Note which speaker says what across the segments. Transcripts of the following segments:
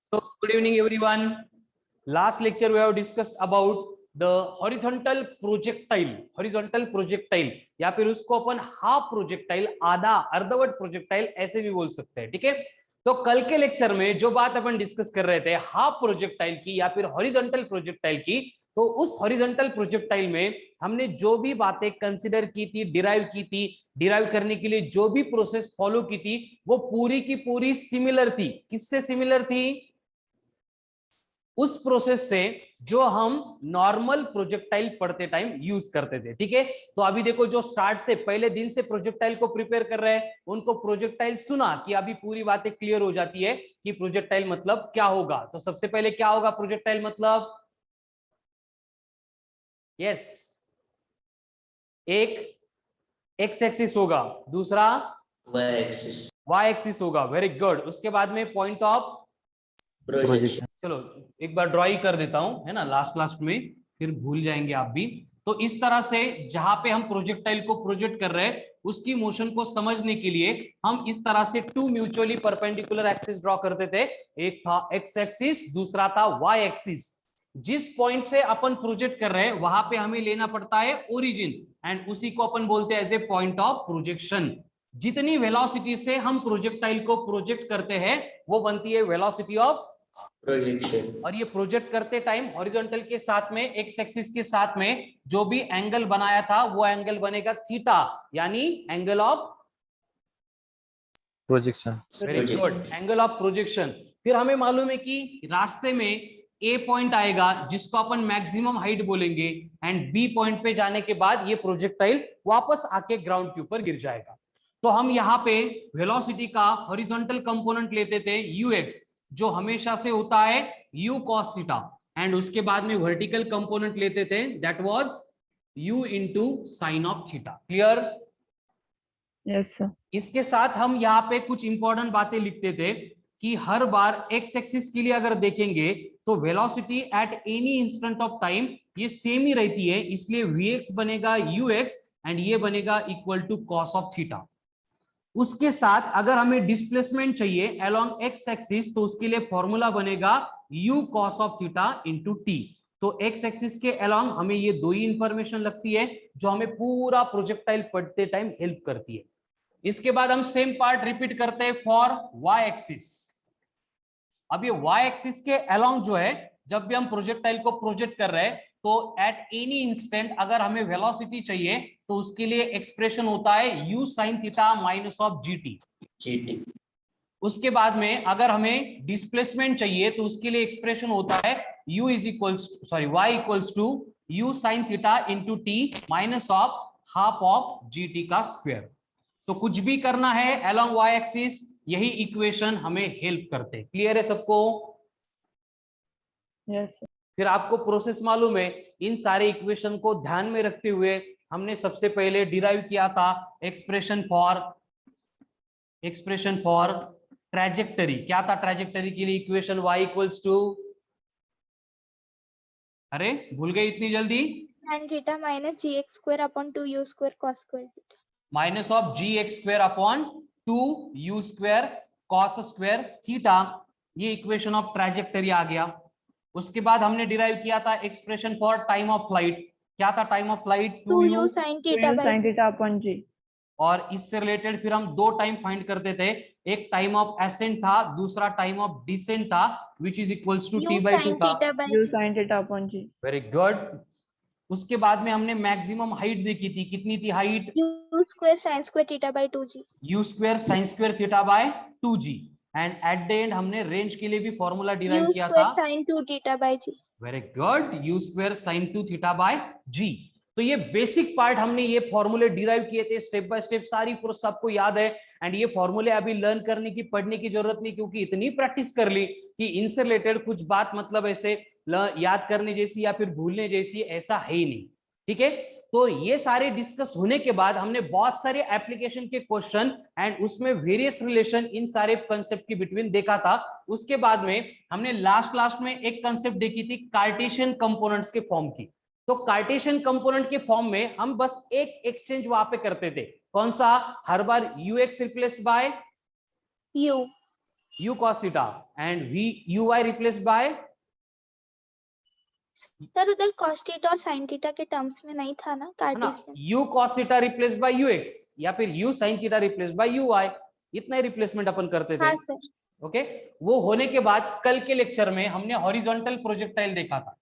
Speaker 1: So good evening everyone. Last lecture we have discussed about the horizontal projectile. Horizontal projectile या फिर उसको अपन half projectile, आधा अर्धवट projectile ऐसे भी बोल सकते हैं, ठीक है। तो कल के लेक्चर में जो बात अपन डिस्कस कर रहे थे हाफ प्रोजेक्टाइल की या फिर हॉरिजॉन्टल प्रोजेक्टाइल की, तो उस हॉरिजॉन्टल प्रोजेक्टाइल में हमने जो भी बातें कंसीडर की थी, डिराइव की थी, डिराइव करने के लिए जो भी प्रोसेस फॉलो की थी वो पूरी की पूरी सिमिलर थी। किससे सिमिलर थी? उस प्रोसेस से जो हम नॉर्मल प्रोजेक्टाइल पढ़ते टाइम यूज करते थे, ठीक है। तो अभी देखो, जो स्टार्ट से पहले दिन से प्रोजेक्टाइल को प्रिपेयर कर रहे हैं उनको प्रोजेक्टाइल सुना कि अभी पूरी बातें क्लियर हो जाती है कि प्रोजेक्टाइल मतलब क्या होगा। तो सबसे पहले क्या होगा प्रोजेक्टाइल मतलब? यस, एक एक्स एक्सिस होगा, दूसरा वाई एक्सिस होगा। Very good. उसके बाद में पॉइंट ऑफ प्रोजेक्शन। चलो एक बार ड्रॉ कर देता हूं, है ना, लास्ट में, फिर भूल जाएंगे आप भी। तो इस तरह से जहां पे हम प्रोजेक्टाइल को प्रोजेक्ट कर रहे हैं उसकी मोशन को समझने के लिए हम इस तरह से two mutually perpendicular axis draw करते थे। एक था एक्स एक्सिस, दूसरा था वाई एक्सिस। जिस पॉइंट से अपन प्रोजेक्ट कर रहे हैं वहां पे हमें लेना पड़ता है ओरिजिन, एंड उसी को अपन बोलते हैं as a point of projection. जितनी वेलोसिटी से हम प्रोजेक्टाइल को प्रोजेक्ट करते हैं वो बनती है वेलोसिटी ऑफ प्रोजेक्शन। और ये प्रोजेक्ट करते टाइम हॉरिजॉन्टल के साथ में, एक्स एक्सिस के साथ में जो भी एंगल बनाया था वो एंगल बनेगा थीटा, यानी angle of projection. Very good, angle of projection. फिर हमें मालूम है कि रास्ते में ए पॉइंट आएगा जिसको अपन मैक्सिमम हाइट बोलेंगे, एंड बी पॉइंट पे जाने के बाद ये प्रोजेक्टाइल वापस आके ग्राउंड के ऊपर गिर जाएगा। तो हम यहाँ पे वेलोसिटी का हॉरिजॉन्टल कंपोनेंट लेते थे यूएक्स, जो हमेशा से होता है u cos थीटा, एंड उसके बाद में वर्टिकल कंपोनेंट लेते थे that was u into sine of theta. Clear? Yes sir. इसके साथ हम यहाँ पे कुछ इंपॉर्टेंट बातें लिखते थे कि हर बार एक्स एक्सिस के लिए अगर देखेंगे तो velocity at any instant of time ये सेम ही रहती है, इसलिए vx बनेगा ux एंड ये बनेगा equal to cos of theta. उसके साथ अगर हमें डिस्प्लेसमेंट चाहिए अलोंग एक्स एक्सिस तो उसके लिए फॉर्मूला बनेगा u cos of theta into T. तो एक्स एक्सिस के अलोंग हमें ये दो ही इंफॉर्मेशन लगती है जो हमें पूरा प्रोजेक्टाइल पढ़ते टाइम हेल्प करती है। इसके बाद हम सेम पार्ट रिपीट करते हैं फॉर वाई एक्सिस। अब ये वाई एक्सिस के अलोंग जो है, जब भी हम प्रोजेक्टाइल को प्रोजेक्ट कर रहे हैं तो एट एनी इंस्टेंट अगर हमें वेलोसिटी चाहिए तो उसके लिए एक्सप्रेशन होता है u sin theta minus of gt। उसके बाद में अगर हमें डिस्प्लेसमेंट चाहिए तो उसके लिए एक्सप्रेशन होता है u is equals y equals to u sin theta into T minus of half of gt का स्क्वायर। तो कुछ भी करना है अलोंग y एक्सिस, यही इक्वेशन हमें हेल्प करते हैं। क्लियर है सबको? यस। फिर आपको प्रोसेस मालूम है, इन सारे इक्वेशन को ध्यान में रखते हुए हमने सबसे पहले डिराइव किया था एक्सप्रेशन फॉर ट्रैजेक्टरी। क्या था ट्रैजेक्टरी के लिए इक्वेशन? y इक्वल्स टू, अरे भूल गए इतनी जल्दी?
Speaker 2: tan theta minus gx square upon 2u square cos square
Speaker 1: minus of gx square upon 2u square cos square theta. ये इक्वेशन ऑफ ट्रैजेक्टरी आ गया। उसके बाद हमने डिराइव किया था expression for time of flight. क्या था time of flight?
Speaker 2: 2u sin थीटा
Speaker 1: अपॉन g। और इससे रिलेटेड फिर हम दो टाइम फाइंड करते थे, एक टाइम ऑफ एसेंट था, दूसरा टाइम ऑफ डिसेंट था, which is equals to t by 2 था, u sin थीटा अपॉन g। Very good. उसके बाद में हमने मैक्सिमम हाइट देखी थी, कितनी थी height?
Speaker 2: u square sin square theta by 2g।
Speaker 1: u square sin square theta by 2g। And at the end हमने रेंज के लिए भी फॉर्मूला डिराइव किया था,
Speaker 2: u square sin 2 theta by g।
Speaker 1: Very good, u square sin 2 theta by g। तो ये basic part हमने ये फॉर्मूले डिराइव किए थे स्टेप बाय स्टेप, सारी प्रोसेस आपको याद है। एंड ये फॉर्मूले अभी लर्न करने की, पढ़ने की जरूरत नहीं, क्योंकि इतनी प्रैक्टिस कर ली कि इनसे रिलेटेड कुछ बात मतलब ऐसे याद करने जैसी या फिर भूलने जैसी ऐसा है ही नहीं, ठीक है। तो ये सारे डिस्कस होने के बाद हमने बहुत सारे एप्लीकेशन के क्वेश्चन एंड उसमें वेरियस रिलेशन इन सारे कंसेप्ट के बिटवीन देखा था। उसके बाद में हमने लास्ट में एक कंसेप्ट देखी थी कार्टेशियन कंपोनेंट्स के फॉर्म की। तो कार्टेशियन कंपोनेंट के फॉर्म में हम बस एक एक्सचेंज वहां पे करते थे, कौन सा? हर बार ux replaced by
Speaker 2: u
Speaker 1: u cos theta and v uy replaced by
Speaker 2: sir उधर cos थीटा और sin थीटा के टर्म्स में नहीं था ना
Speaker 1: है ना,
Speaker 2: Cartesian.
Speaker 1: u cos theta replaced by ux या फिर u sin theta replaced by uy, इतना ही रिप्लेसमेंट अपन करते थे।
Speaker 2: हाँ सर।
Speaker 1: ओके, वो होने के बाद कल के लेक्चर में हमने हॉरिजॉन्टल प्रोजेक्टाइल देखा था,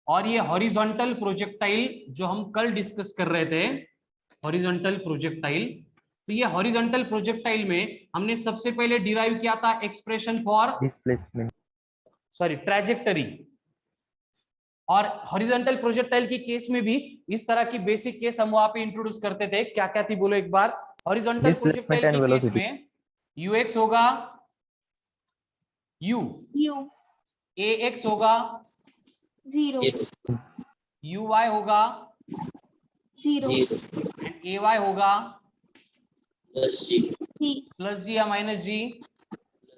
Speaker 1: और ये हॉरिजॉन्टल प्रोजेक्टाइल जो हम कल डिस्कस कर रहे थे, हॉरिजॉन्टल प्रोजेक्टाइल, तो ये हॉरिजॉन्टल प्रोजेक्टाइल में हमने सबसे पहले डिराइव किया था expression for
Speaker 3: displacement,
Speaker 1: sorry trajectory, और हॉरिजॉन्टल प्रोजेक्टाइल की केस में भी इस तरह की बेसिक केस हम वहां पे इंट्रोड्यूस करते थे। क्या क्या थी बोलो एक बार। हॉरिजॉन्टल
Speaker 3: डिस्प्लेसमेंट
Speaker 1: प्रोजेक्टाइल
Speaker 3: एंड
Speaker 1: की केस
Speaker 3: वेलोसिटी।
Speaker 1: में ux होगा u,
Speaker 2: u
Speaker 1: ax होगा
Speaker 2: 0
Speaker 1: uy होगा
Speaker 2: 0
Speaker 1: एंड ay होगा
Speaker 2: g
Speaker 1: प्लस जी या माइनस जी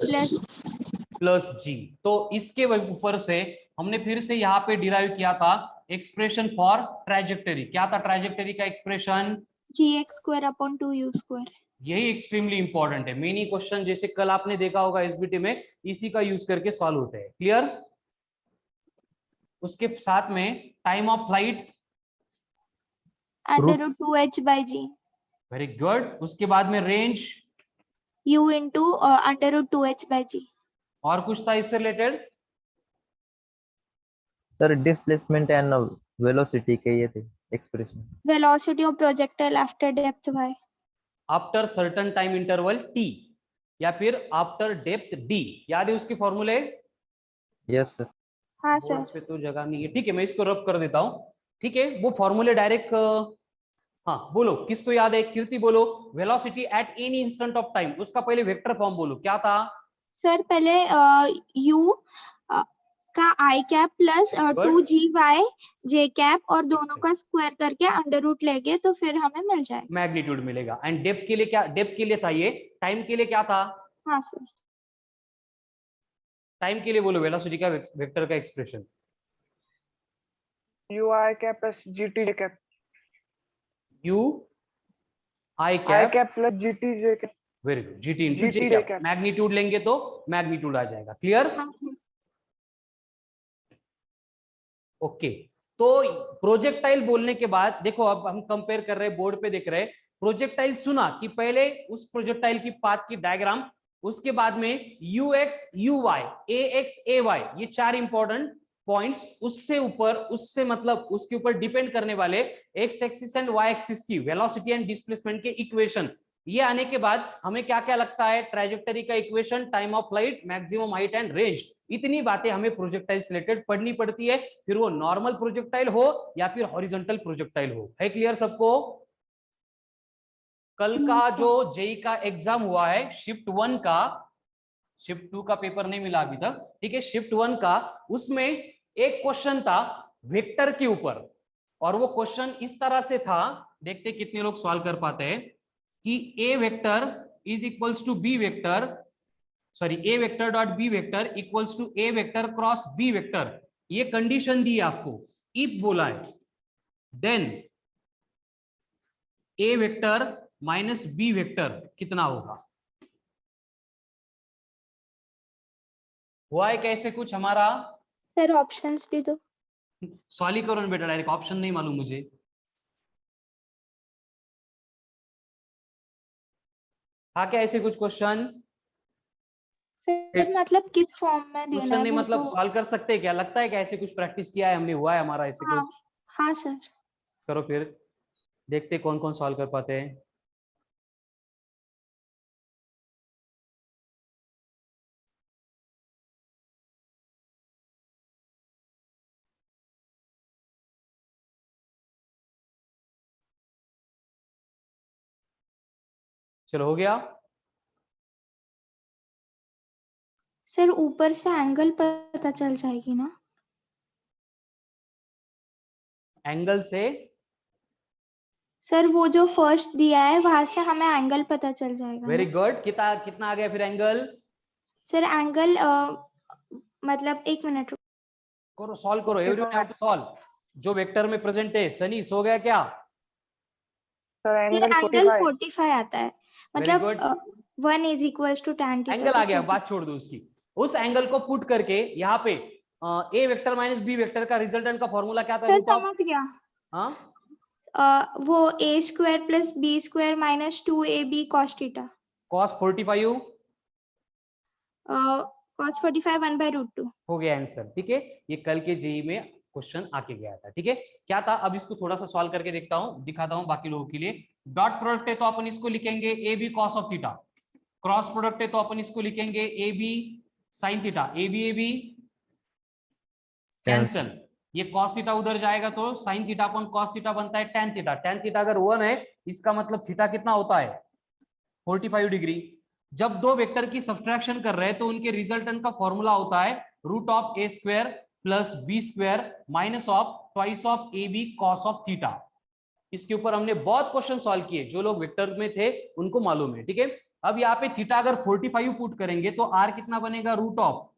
Speaker 2: प्लस
Speaker 1: प्लस जी। तो इसके ऊपर से हमने फिर से यहाँ पे डिराइव किया था एक्सप्रेशन फॉर ट्रैजेक्टरी। क्या था ट्रैजेक्टरी का एक्सप्रेशन?
Speaker 2: gx² upon 2u²।
Speaker 1: यही एक्सट्रीमली इंपॉर्टेंट है। मेनी क्वेश्चन जैसे कल आपने देखा होगा एसबीटी में, इसी का यूज करके सॉल्व होते हैं। क्लियर? उसके साथ में time of flight
Speaker 2: √2h/g।
Speaker 1: Very good. उसके बाद में रेंज
Speaker 2: u into √2h/g।
Speaker 1: और कुछ था इससे related?
Speaker 3: Sir displacement and velocity के ये थे expression.
Speaker 2: Velocity of projectile after depth y।
Speaker 1: After certain time interval t या फिर आफ्टर डेप्थ d। याद है उसके फॉर्मूले?
Speaker 3: Yes sir.
Speaker 2: हाँ
Speaker 1: बोर्ड
Speaker 2: सर।
Speaker 1: पे तो जगह नहीं है, ठीक है मैं इसको रब कर देता हूं। ठीक है, वो फॉर्मूले डायरेक्ट, हाँ बोलो किसको याद है? कीर्ति बोलो। Velocity at any instant of time, उसका पहले वेक्टर फॉर्म बोलो, क्या था?
Speaker 2: सर पहले u का i cap plus 2g/y j cap और दोनों का स्क्वायर करके अंडर रूट लेंगे तो फिर हमें मिल जाएगा
Speaker 1: मैग्नीट्यूड मिलेगा। एंड डेप्थ के लिए क्या? डेप्थ के लिए था ये। टाइम के लिए क्या था?
Speaker 2: हाँ सर।
Speaker 1: टाइम के लिए बोलो वेलोसिटी का वेक्टर का expression.
Speaker 4: ui cap plus gt j cap।
Speaker 1: u i
Speaker 4: i
Speaker 1: cap
Speaker 4: cap plus gt j cap।
Speaker 1: Very good, GT into
Speaker 4: GT
Speaker 1: J
Speaker 4: J
Speaker 1: cap.
Speaker 4: cap।
Speaker 1: Magnitude लेंगे तो मैग्नीट्यूड आ जाएगा। Clear?
Speaker 2: हाँ सर।
Speaker 1: ओके, तो projectile बोलने के बाद देखो, अब हम कंपेयर कर रहे हैं, बोर्ड पे देख रहे हैं। प्रोजेक्टाइल सुना कि पहले उस प्रोजेक्टाइल की पाथ की डायग्राम, उसके बाद में ux uy ax ay, ये चार इंपॉर्टेंट पॉइंट्स। उससे ऊपर, उससे मतलब उसके ऊपर डिपेंड करने वाले x axis and y axis की वेलोसिटी एंड डिस्प्लेसमेंट के इक्वेशन। ये आने के बाद हमें क्या क्या लगता है? ट्रैजेक्टरी का equation, time of flight, maximum height and range. इतनी बातें हमें प्रोजेक्टाइल से रिलेटेड पढ़नी पड़ती है, फिर वो नॉर्मल प्रोजेक्टाइल हो या फिर हॉरिजॉन्टल प्रोजेक्टाइल हो। है क्लियर सबको? कल का जो जेई का एग्जाम हुआ है शिफ्ट 1 का, शिफ्ट 2 का पेपर नहीं मिला अभी तक, ठीक है, शिफ्ट 1 का, उसमें एक क्वेश्चन था वेक्टर के ऊपर, और वो क्वेश्चन इस तरह से था, देखते कितने लोग सॉल्व कर पाते हैं, कि A vector is equals to B vector, sorry A vector dot B vector equals to A vector cross B vector. ये कंडीशन दी है आपको, इफ बोला है, then A vector minus B vector कितना होगा? हुआ है कैसे कुछ हमारा?
Speaker 2: सर ऑप्शंस भी दो।
Speaker 1: सॉल्व करो ना बेटा, डायरेक्ट ऑप्शन नहीं मालूम मुझे। था क्या ऐसे कुछ क्वेश्चन?
Speaker 2: फिर मतलब किस फॉर्म में देना
Speaker 1: क्वेश्चन
Speaker 2: है
Speaker 1: नहीं
Speaker 2: वो
Speaker 1: मतलब
Speaker 2: तो।
Speaker 1: सॉल्व कर सकते हैं क्या? लगता है क्या ऐसे कुछ प्रैक्टिस किया है हमने? हुआ है हमारा ऐसे
Speaker 2: हाँ
Speaker 1: कुछ?
Speaker 2: हाँ सर।
Speaker 1: करो फिर, देखते कौन कौन सॉल्व कर पाते हैं। चलो हो गया।
Speaker 2: सर ऊपर से एंगल पता चल जाएगी ना?
Speaker 1: एंगल से?
Speaker 2: सर वो जो फर्स्ट दिया है वहां से हमें एंगल पता चल जाएगा
Speaker 1: वेरी
Speaker 2: ना?
Speaker 1: गुड। कितना कितना आ गया फिर एंगल?
Speaker 2: सर एंगल मतलब एक मिनट
Speaker 1: करो, सॉल्व करो, एवरीवन हैव टू सॉल्व। जो वेक्टर में प्रेजेंट है। सनी सो गया क्या?
Speaker 4: Sir
Speaker 2: sir
Speaker 4: angle
Speaker 2: angle
Speaker 4: 45।
Speaker 2: 45 आता है
Speaker 1: वेरी
Speaker 2: मतलब
Speaker 1: good.
Speaker 2: 1 is equals to tan theta.
Speaker 1: Angle आ गया, बात छोड़ दो उसकी। उस एंगल को पुट करके यहाँ पे ए वेक्टर माइनस बी वेक्टर का रिजल्टेंट का फॉर्मूला क्या था?
Speaker 2: सर
Speaker 1: रूट ऑफ,
Speaker 2: समझ गया।
Speaker 1: हाँ
Speaker 2: वो a square plus b square minus 2ab cos theta,
Speaker 1: cos 45
Speaker 2: cos 45 1/√2
Speaker 1: हो गया आंसर। ठीक है, ये कल के जेई में क्वेश्चन आके गया था। ठीक है, क्या था? अब इसको थोड़ा सा सॉल्व करके देखता हूँ, दिखाता हूँ बाकी लोगों के लिए। डॉट प्रोडक्ट है तो अपन इसको लिखेंगे a b cos of theta, cross product है तो अपन इसको लिखेंगे a b sine theta, a b cancel, ये कॉस थीटा उधर जाएगा तो साइन थीटा अपन कॉस थीटा बनता है टेन थीटा। टेन थीटा अगर 1 है इसका मतलब थीटा कितना होता है? 45 डिग्री। जब दो वेक्टर की सब्ट्रैक्शन कर रहे हैं तो उनके रिजल्टेंट का फॉर्मूला होता है root of a square plus b square minus of twice of a b cos of theta. इसके ऊपर हमने बहुत क्वेश्चन सॉल्व किए, जो लोग वेक्टर में थे उनको मालूम है। ठीक है, अब यहाँ पे थीटा अगर 45 पुट करेंगे तो आर कितना बनेगा? Root of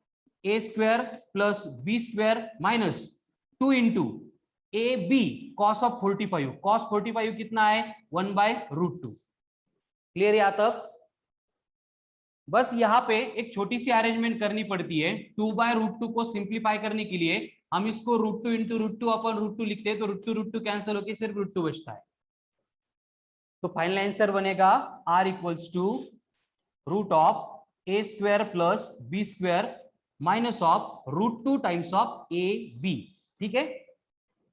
Speaker 1: a square plus b square minus 2 into a b cos of 45। Cos 45 कितना है? 1/√2। क्लियर यहां तक? बस यहाँ पे एक छोटी सी अरेंजमेंट करनी पड़ती है। 2/√2 को सिंप्लीफाई करने के लिए हम इसको √2 इंटू √2 अपन √2 लिखते हैं तो √2 कैंसिल होकर सिर्फ √2 बचता है। तो फाइनल आंसर बनेगा R equals to root of a square plus b square minus of √2 times of a b. ठीक है,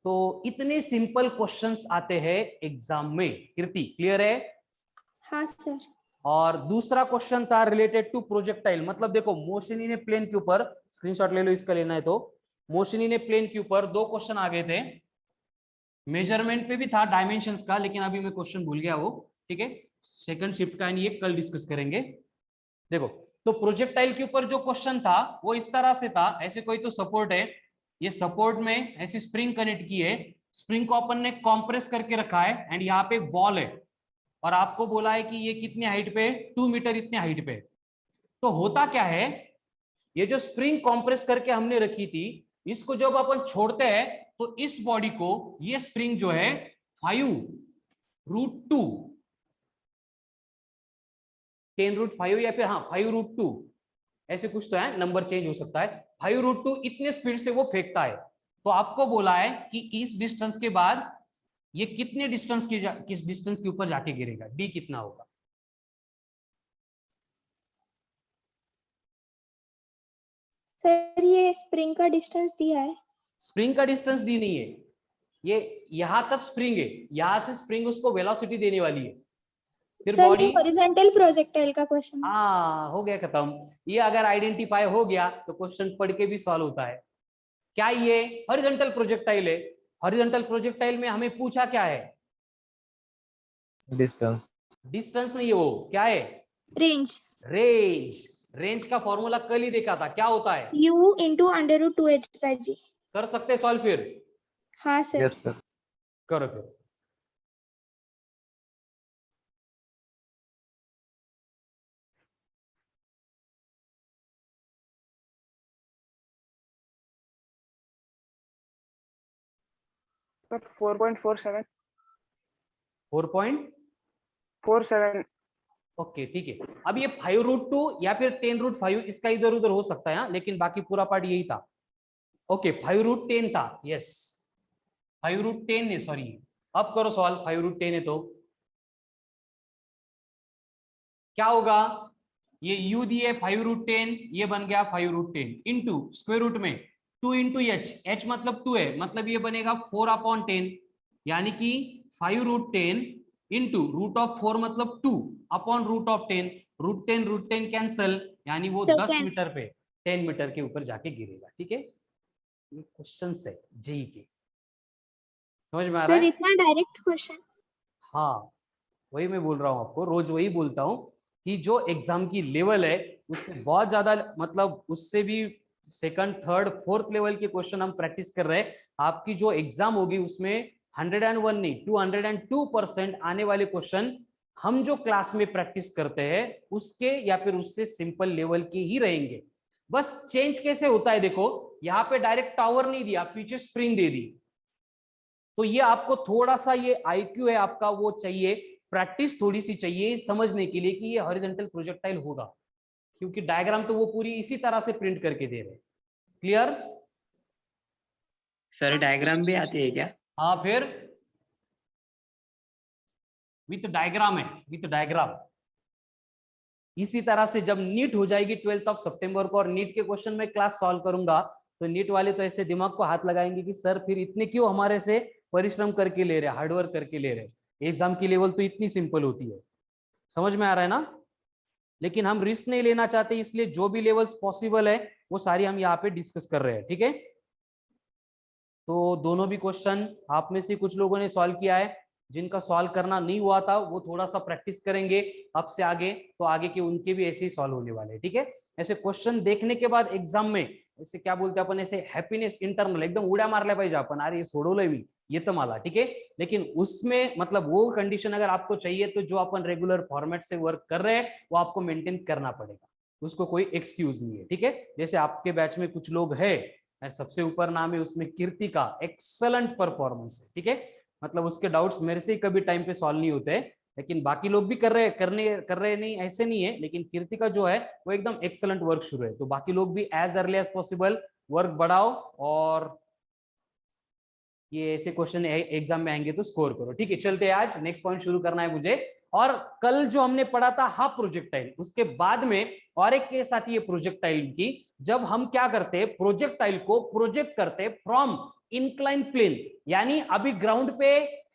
Speaker 1: तो इतने सिंपल क्वेश्चंस आते हैं एग्जाम में। कीर्ति क्लियर है?
Speaker 2: हाँ सर।
Speaker 1: और दूसरा क्वेश्चन था रिलेटेड टू प्रोजेक्टाइल। मतलब देखो, मोशनी ने प्लेन के ऊपर, स्क्रीनशॉट ले लो इसका लेना है तो, मोशनी ने प्लेन के ऊपर 2 क्वेश्चन आ गए थे। मेजरमेंट पे भी था डायमेंशंस का, लेकिन अभी मैं क्वेश्चन भूल गया वो। ठीक है, सेकंड शिफ्ट का ये कल डिस्कस करेंगे। देखो, तो प्रोजेक्टाइल के ऊपर जो क्वेश्चन था वो इस तरह से था। ऐसे कोई तो सपोर्ट है, ये सपोर्ट में ऐसी स्प्रिंग कनेक्ट की है, स्प्रिंग को अपन ने कॉम्प्रेस करके रखा है एंड यहाँ पे एक बॉल है और आपको बोला है कि ये कितने हाइट पे? 2 मीटर इतने हाइट पे। तो होता क्या है, ये जो स्प्रिंग कॉम्प्रेस करके हमने रखी थी, इसको जब अपन छोड़ते हैं तो इस बॉडी को ये स्प्रिंग जो है 5√2 10√5 या फिर हाँ 5√2 ऐसे कुछ तो है, नंबर चेंज हो सकता है। 5√2 इतने स्पीड से वो फेंकता है। तो आपको बोला है कि इस डिस्टेंस के बाद ये कितने डिस्टेंस की किस डिस्टेंस के ऊपर जाके गिरेगा, डी कितना होगा?
Speaker 2: सर ये स्प्रिंग का डिस्टेंस दिया है।
Speaker 1: स्प्रिंग का डिस्टेंस डी नहीं है, ये यहां तक स्प्रिंग है, यहां से स्प्रिंग उसको वेलोसिटी देने वाली है। फिर
Speaker 2: सर
Speaker 1: बॉडी,
Speaker 2: ये हॉरिजॉन्टल प्रोजेक्टाइल का क्वेश्चन।
Speaker 1: हाँ हो गया खत्म। ये अगर आइडेंटिफाई हो गया तो क्वेश्चन पढ़ के भी सॉल्व होता है। क्या ये हॉरिजॉन्टल प्रोजेक्टाइल है? हॉरिजॉन्टल प्रोजेक्टाइल में हमें पूछा क्या है?
Speaker 3: डिस्टेंस।
Speaker 1: डिस्टेंस नहीं है, वो क्या है?
Speaker 2: रेंज।
Speaker 1: रेंज। रेंज का फॉर्मूला कल ही देखा था, क्या होता है?
Speaker 2: u into √2h/g।
Speaker 1: कर सकते सॉल्व फिर?
Speaker 2: हाँ सर।
Speaker 3: Yes sir.
Speaker 1: करो फिर।
Speaker 4: सर 4.47
Speaker 1: 4.47 ओके ठीक है। अब ये 5√2 या फिर 10√5 इसका इधर उधर हो सकता है, लेकिन बाकी पूरा पार्ट यही था। ओके 5√10 था, यस 5√10 है, सॉरी। अब करो सवाल, 5√10 है तो क्या होगा? ये u दिए 5√10, ये बन गया 5√10 इंटू स्क्वायर रूट में 2 इंटू h मतलब 2 है, मतलब ये बनेगा 4/10, यानी कि 5√10 इंटू √4 मतलब 2 अपॉन √10। √10 कैंसल, यानी वो 10 मीटर पे 10 मीटर के ऊपर जाके गिरेगा। ठीक है, ये क्वेश्चन है जेई के, समझ में आ रहा है?
Speaker 2: सर इतना डायरेक्ट क्वेश्चन?
Speaker 1: हाँ वही मैं बोल रहा हूँ आपको, रोज वही बोलता हूँ कि जो एग्जाम की लेवल है उससे बहुत ज्यादा, मतलब उससे भी सेकंड थर्ड फोर्थ लेवल के क्वेश्चन हम प्रैक्टिस कर रहे हैं। आपकी जो एग्जाम होगी उसमें 101 नहीं 202% आने वाले क्वेश्चन हम जो क्लास में प्रैक्टिस करते हैं उसके या फिर उससे सिंपल लेवल के ही रहेंगे। बस चेंज कैसे होता है देखो, यहाँ पे डायरेक्ट टावर नहीं दिया, पीछे स्प्रिंग दे दी, तो ये आपको थोड़ा सा ये IQ है आपका वो चाहिए प्रैक्टिस थोड़ी सी चाहिए समझने के लिए कि ये हॉरिजॉन्टल प्रोजेक्टाइल होगा, क्योंकि डायग्राम तो वो पूरी इसी तरह से प्रिंट करके दे रहे हैं। क्लियर?
Speaker 5: सर डायग्राम भी आती है क्या?
Speaker 1: हाँ, फिर विथ डायग्राम है, विथ डायग्राम। इसी तरह से जब नीट हो जाएगी 12 सितंबर को और नीट के क्वेश्चन में क्लास सॉल्व करूंगा, तो नीट वाले तो ऐसे दिमाग को हाथ लगाएंगे कि सर फिर इतने क्यों हमारे से परिश्रम करके ले रहे, हार्डवर्क करके ले रहे, एग्जाम की लेवल तो इतनी सिंपल होती है। समझ में आ रहा है ना? लेकिन हम रिस्क नहीं लेना चाहते, इसलिए जो भी लेवल्स पॉसिबल है वो सारी हम यहाँ पे डिस्कस कर रहे हैं। ठीक है, तो दोनों भी क्वेश्चन आप में से कुछ लोगों ने सॉल्व किया है, जिनका सॉल्व करना नहीं हुआ था वो थोड़ा सा प्रैक्टिस करेंगे अब से आगे, तो आगे के उनके भी ऐसे ही सॉल्व होने वाले हैं। ठीक है, ऐसे क्वेश्चन देखने के बाद एग्जाम में ऐसे क्या बोलते हैं अपन, ऐसे हैप्पीनेस इंटरनल एकदम उड्या मारल्या पाहिजे आपण, अरे सोडवलंय मी येतं मला। ठीक है, लेकिन उसमें मतलब वो कंडीशन अगर आपको चाहिए तो जो अपन रेगुलर फॉर्मेट से वर्क कर रहे हैं वो आपको मेंटेन करना पड़ेगा, उसको कोई एक्सक्यूज नहीं है। ठीक है, जैसे आपके बैच में कुछ लोग है, सबसे ऊपर नाम है उसमें कीर्ति का, एक्सेलेंट परफॉर्मेंस है। ठीक है, मतलब उसके डाउट्स मेरे से कभी टाइम पे सॉल्व नहीं होते, लेकिन बाकी लोग भी कर रहे नहीं, ऐसे नहीं है, लेकिन कीर्ति का जो है वो एकदम एक्सेलेंट वर्क शुरू है। तो बाकी लोग भी as early as possible work बढ़ाओ और ये ऐसे क्वेश्चन एग्जाम में आएंगे तो स्कोर करो। ठीक है, चलते हैं, आज नेक्स्ट पॉइंट शुरू करना है मुझे। और कल जो हमने पढ़ा था हाफ प्रोजेक्टाइल, उसके बाद में और एक केस आती है प्रोजेक्टाइल की, जब हम क्या करते हैं, प्रोजेक्टाइल को प्रोजेक्ट करते फ्रॉम इंक्लाइन प्लेन, यानी अभी ग्राउंड पे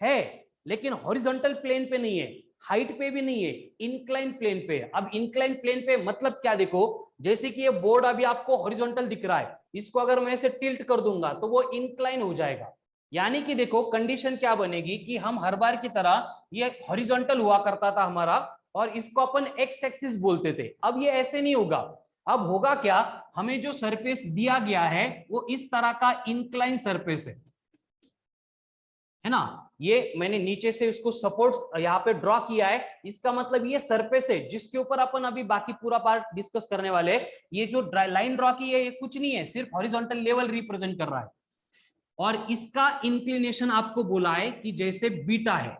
Speaker 1: है लेकिन हॉरिजॉन्टल प्लेन पे नहीं है, हाइट पे भी नहीं है, इंक्लाइन प्लेन पे। अब इंक्लाइन प्लेन पे मतलब क्या, देखो जैसे कि ये बोर्ड अभी आपको हॉरिजॉन्टल दिख रहा है, इसको अगर मैं ऐसे टिल्ट कर दूंगा तो वो इंक्लाइन हो जाएगा। यानी कि देखो कंडीशन क्या बनेगी कि हम हर बार की तरह ये हॉरिजॉन्टल हुआ करता था हमारा और इसको अपन एक्स एक्सिस बोलते थे, अब ये ऐसे नहीं होगा। अब होगा क्या, हमें जो सरफेस दिया गया है वो इस तरह का इंक्लाइन सरफेस है ना, ये मैंने नीचे से इसको सपोर्ट यहाँ पे ड्रॉ किया है, इसका मतलब ये सरफेस है जिसके ऊपर अपन अभी बाकी पूरा पार्ट डिस्कस करने वाले। ये जो लाइन ड्रॉ की है ये कुछ नहीं है, सिर्फ हॉरिजॉन्टल लेवल रिप्रेजेंट कर रहा है और इसका इंक्लिनेशन आपको बोला है कि जैसे बीटा है।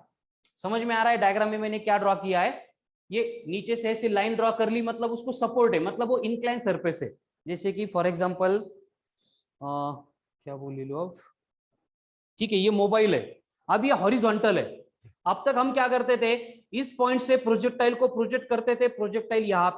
Speaker 1: समझ में आ रहा है डायग्राम में मैंने क्या ड्रॉ किया है, ये नीचे से ऐसे लाइन ड्रॉ कर ली, मतलब उसको सपोर्ट है, मतलब वो इंक्लाइन सरफेस है। जैसे कि फॉर एग्जांपल क्या बोल लो अब, ठीक है ये मोबाइल है, अब ये हॉरिजॉन्टल है। अब तक हम क्या करते थे, इस पॉइंट से प्रोजेक्टाइल को प्रोजेक्ट करते थे, प्रोजेक्टाइल यहाँ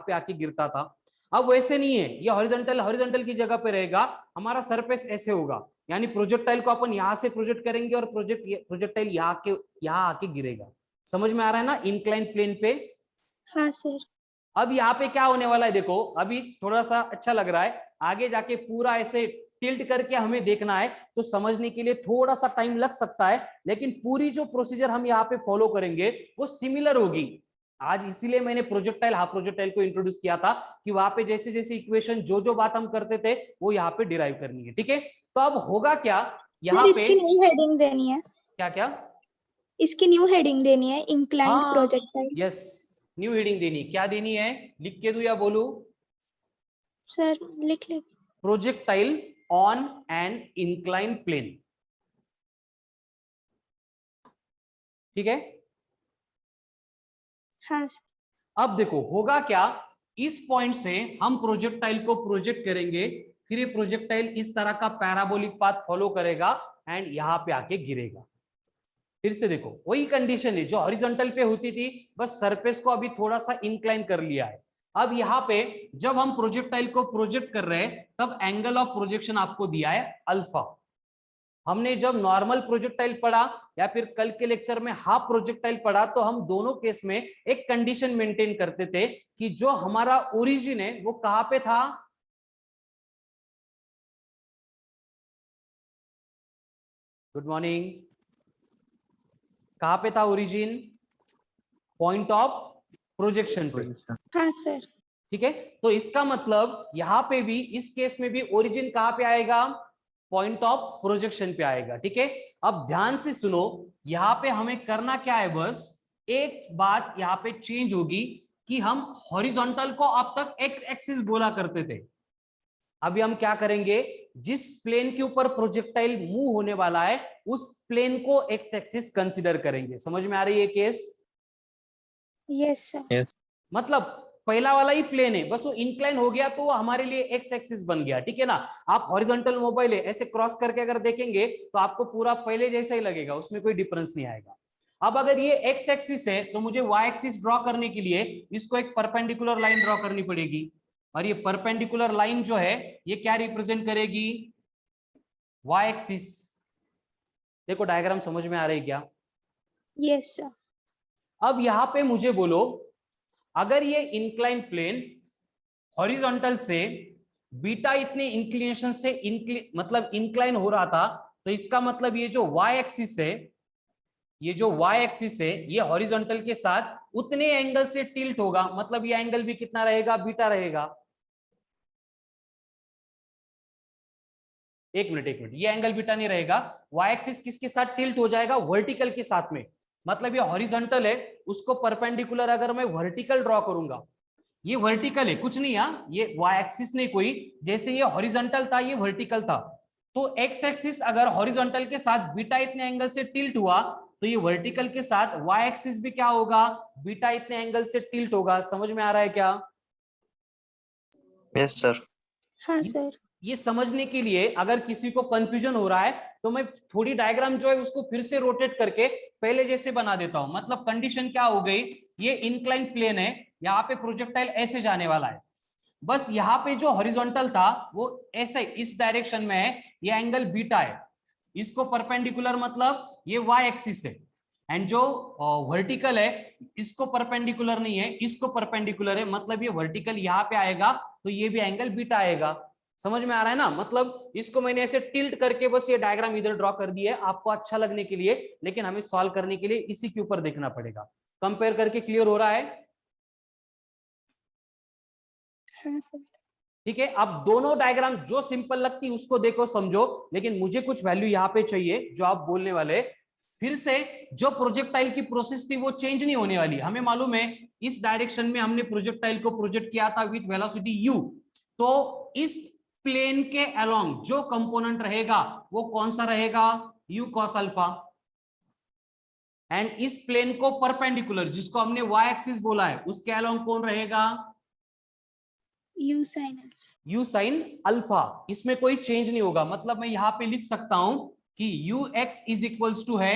Speaker 1: पे आके गिरता था। अब वैसे नहीं है, ये हॉरिजॉन्टल की जगह पे रहेगा, हमारा सरफेस ऐसे होगा, यानी प्रोजेक्टाइल को अपन यहाँ से प्रोजेक्ट करेंगे और प्रोजेक्टाइल यहाँ आके गिरेगा। समझ में आ रहा है ना, इंक्लाइन प्लेन पे।
Speaker 2: हाँ सर।
Speaker 1: अब यहाँ पे क्या होने वाला है, देखो अभी थोड़ा सा अच्छा लग रहा है, आगे जाके पूरा ऐसे टिल्ट करके हमें देखना है तो समझने के लिए थोड़ा सा टाइम लग सकता है, लेकिन पूरी जो प्रोसीजर हम यहाँ पे फॉलो करेंगे वो सिमिलर होगी। आज इसीलिए मैंने प्रोजेक्टाइल हाफ प्रोजेक्टाइल को इंट्रोड्यूस किया था कि वहां पे जैसे जैसे इक्वेशन जो बात हम करते थे वो यहाँ पे डिराइव करनी है। ठीक है, तो अब होगा क्या, यहाँ पे
Speaker 2: इसकी न्यू हेडिंग देनी है,
Speaker 1: क्या
Speaker 2: इसकी न्यू हेडिंग देनी है, inclined projectile.
Speaker 1: Yes, new heading देनी, क्या देनी है, लिख के दूं या बोलूं?
Speaker 2: सर लिख ले।
Speaker 1: Projectile on an incline plane. ठीक है,
Speaker 2: हाँ सर।
Speaker 1: अब देखो होगा क्या, इस पॉइंट से हम प्रोजेक्टाइल को प्रोजेक्ट करेंगे, फिर ये प्रोजेक्टाइल इस तरह का पैराबोलिक पाथ फॉलो करेगा एंड यहां पे आके गिरेगा। फिर से देखो वही कंडीशन है जो हॉरिजॉन्टल पे होती थी, बस सरफेस को अभी थोड़ा सा इंक्लाइन कर लिया है। अब यहाँ पे जब हम प्रोजेक्टाइल को प्रोजेक्ट कर रहे हैं तब एंगल ऑफ प्रोजेक्शन आपको दिया है अल्फा। हमने जब नॉर्मल प्रोजेक्टाइल पढ़ा या फिर कल के लेक्चर में हाफ प्रोजेक्टाइल पढ़ा तो हम दोनों केस में एक कंडीशन मेंटेन करते थे कि जो हमारा ओरिजिन है वो कहां पे था, गुड मॉर्निंग, कहां पे था ओरिजिन, पॉइंट ऑफ प्रोजेक्शन पे।
Speaker 2: हाँ सर।
Speaker 1: ठीक है, तो इसका मतलब यहां पे भी इस केस में भी ओरिजिन कहां पे आएगा, पॉइंट ऑफ प्रोजेक्शन पे आएगा। ठीक है, अब ध्यान से सुनो, यहां पे हमें करना क्या है, बस एक बात यहां पे चेंज होगी कि हम हॉरिजॉन्टल को अब तक एक्स एक्सिस बोला करते थे, अभी हम क्या करेंगे, जिस प्लेन के ऊपर प्रोजेक्टाइल मूव होने वाला है उस प्लेन को एक्स एक्सिस कंसीडर करेंगे। समझ में आ रही है केस?
Speaker 2: Yes sir.
Speaker 1: मतलब पहला वाला ही प्लेन है, बस वो इंक्लाइन हो गया तो वो हमारे लिए एक्स एक्सिस बन गया, ठीक है ना। आप हॉरिजॉन्टल मोबाइल है ऐसे क्रॉस करके अगर देखेंगे तो आपको पूरा पहले जैसा ही लगेगा, उसमें कोई डिफरेंस नहीं आएगा। अब अगर ये एक्स एक्सिस है तो मुझे वाई एक्सिस ड्रॉ करने के लिए इसको एक परपेंडिकुलर लाइन ड्रॉ करनी पड़ेगी, और ये परपेंडिकुलर लाइन जो है ये क्या रिप्रेजेंट करेगी? Y axis. देखो डायग्राम समझ में आ रही है क्या?
Speaker 2: Yes sir.
Speaker 1: अब यहां पे मुझे बोलो, अगर ये इंक्लाइन प्लेन हॉरिजॉन्टल से बीटा इतने इंक्लिनेशन से मतलब इंक्लाइन हो रहा था, तो इसका मतलब ये जो वाई एक्सिस है, ये जो वाई एक्सिस है ये हॉरिजॉन्टल के साथ उतने एंगल से टिल्ट होगा, मतलब ये एंगल भी कितना रहेगा? बीटा रहेगा। एक मिनट, ये एंगल बीटा नहीं रहेगा। वाई एक्सिस किसके साथ टिल्ट हो जाएगा? वर्टिकल के साथ में। मतलब ये हॉरिजॉन्टल है, उसको परपेंडिकुलर अगर मैं वर्टिकल ड्रॉ करूंगा, ये वर्टिकल है कुछ नहीं, ये वाई एक्सिस नहीं कोई, जैसे ये हॉरिजॉन्टल था ये वर्टिकल था, तो एक्स एक्सिस अगर हॉरिजॉन्टल के साथ बीटा इतने एंगल से टिल्ट हुआ तो ये वर्टिकल के साथ वाई एक्सिस भी क्या होगा? बीटा इतने एंगल से टिल्ट होगा। समझ में आ रहा है क्या?
Speaker 5: Yes sir.
Speaker 2: हाँ सर।
Speaker 1: ये समझने के लिए अगर किसी को कंफ्यूजन हो रहा है तो मैं थोड़ी डायग्राम जो है उसको फिर से रोटेट करके पहले जैसे बना देता हूं। मतलब कंडीशन क्या हो गई, ये इंक्लाइन प्लेन है, यहाँ पे प्रोजेक्टाइल ऐसे जाने वाला है, बस यहाँ पे जो हॉरिजॉन्टल था वो ऐसे इस डायरेक्शन में है, ये एंगल बीटा है, इसको परपेंडिकुलर मतलब ये वाई एक्सिस है, एंड जो वर्टिकल है इसको परपेंडिकुलर नहीं है, इसको परपेंडिकुलर है, मतलब ये वर्टिकल यहाँ पे आएगा तो ये भी एंगल बीटा आएगा। समझ में आ रहा है ना? मतलब इसको मैंने ऐसे टिल्ट करके बस ये डायग्राम इधर ड्रॉ कर दिया है आपको अच्छा लगने के लिए, लेकिन हमें सॉल्व करने के लिए इसी के ऊपर देखना पड़ेगा। कंपेयर करके क्लियर हो रहा है?
Speaker 2: हाँ सर।
Speaker 1: ठीक है, अब दोनों डायग्राम जो सिंपल लगती है उसको देखो समझो, लेकिन मुझे कुछ वैल्यू यहाँ पे चाहिए जो आप बोलने वाले। फिर से जो प्रोजेक्टाइल की प्रोसेस थी वो चेंज नहीं होने वाली। हमें मालूम है इस डायरेक्शन में हमने प्रोजेक्टाइल को प्रोजेक्ट किया था विथ वेलोसिटी u, तो इस प्लेन के अलोंग जो कंपोनेंट रहेगा वो कौन सा रहेगा? u cos alpha. एंड इस प्लेन को परपेंडिकुलर जिसको हमने y एक्सिस बोला है उसके अलोंग कौन रहेगा?
Speaker 2: U sine.
Speaker 1: u sin alpha. इसमें कोई चेंज नहीं होगा, मतलब मैं यहां पे लिख सकता हूं कि ux इज इक्वल्स टू है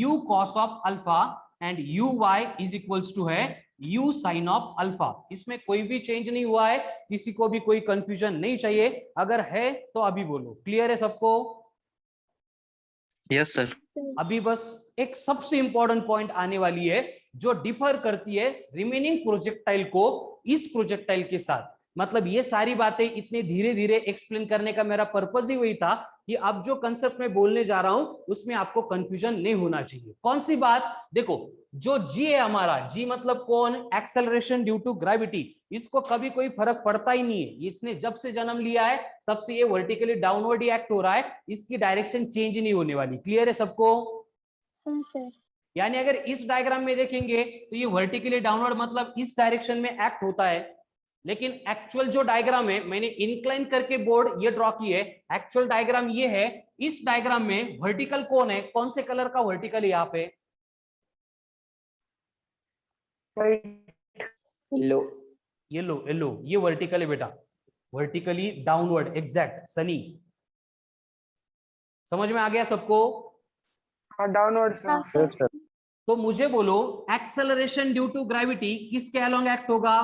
Speaker 1: u cos of alpha and uy is equals to है u sin ऑफ अल्फा। इसमें कोई भी चेंज नहीं हुआ है, किसी को भी कोई कंफ्यूजन नहीं चाहिए, अगर है तो अभी बोलो। क्लियर है सबको?
Speaker 5: Yes sir.
Speaker 1: अभी बस एक सबसे इंपॉर्टेंट पॉइंट आने वाली है जो डिफर करती है रिमेनिंग प्रोजेक्टाइल को इस प्रोजेक्टाइल के साथ। मतलब ये सारी बातें इतने धीरे धीरे एक्सप्लेन करने का मेरा पर्पस ही वही था कि अब जो कंसेप्ट में बोलने जा रहा हूं उसमें आपको कंफ्यूजन नहीं होना चाहिए। कौन सी बात? देखो जो जी है हमारा, जी मतलब कौन? Acceleration due to gravity. इसको कभी कोई फर्क पड़ता ही नहीं है, इसने जब से जन्म लिया है तब से ये वर्टिकली डाउनवर्ड ही एक्ट हो रहा है, इसकी डायरेक्शन चेंज नहीं होने वाली। क्लियर है सबको?
Speaker 2: हाँ सर।
Speaker 1: यानी अगर इस डायग्राम में देखेंगे तो ये वर्टिकली डाउनवर्ड मतलब इस डायरेक्शन में एक्ट होता है, लेकिन एक्चुअल जो डायग्राम है मैंने इंक्लाइन करके बोर्ड ये ड्रॉ की है, एक्चुअल डायग्राम ये है। इस डायग्राम में वर्टिकल कौन है? कौन से कलर का वर्टिकल है यहाँ पे?
Speaker 5: लो
Speaker 1: येलो। येलो ये वर्टिकल है बेटा, वर्टिकली डाउनवर्ड एग्जैक्ट। सनी समझ में आ गया सबको?
Speaker 4: हाँ डाउनवर्ड
Speaker 2: हाँ
Speaker 4: सर।
Speaker 2: सर।
Speaker 1: तो मुझे बोलो एक्सेलरेशन ड्यू टू ग्रेविटी किसके अलोंग एक्ट होगा?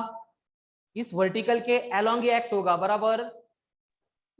Speaker 1: इस वर्टिकल के अलोंग एक्ट होगा, बराबर?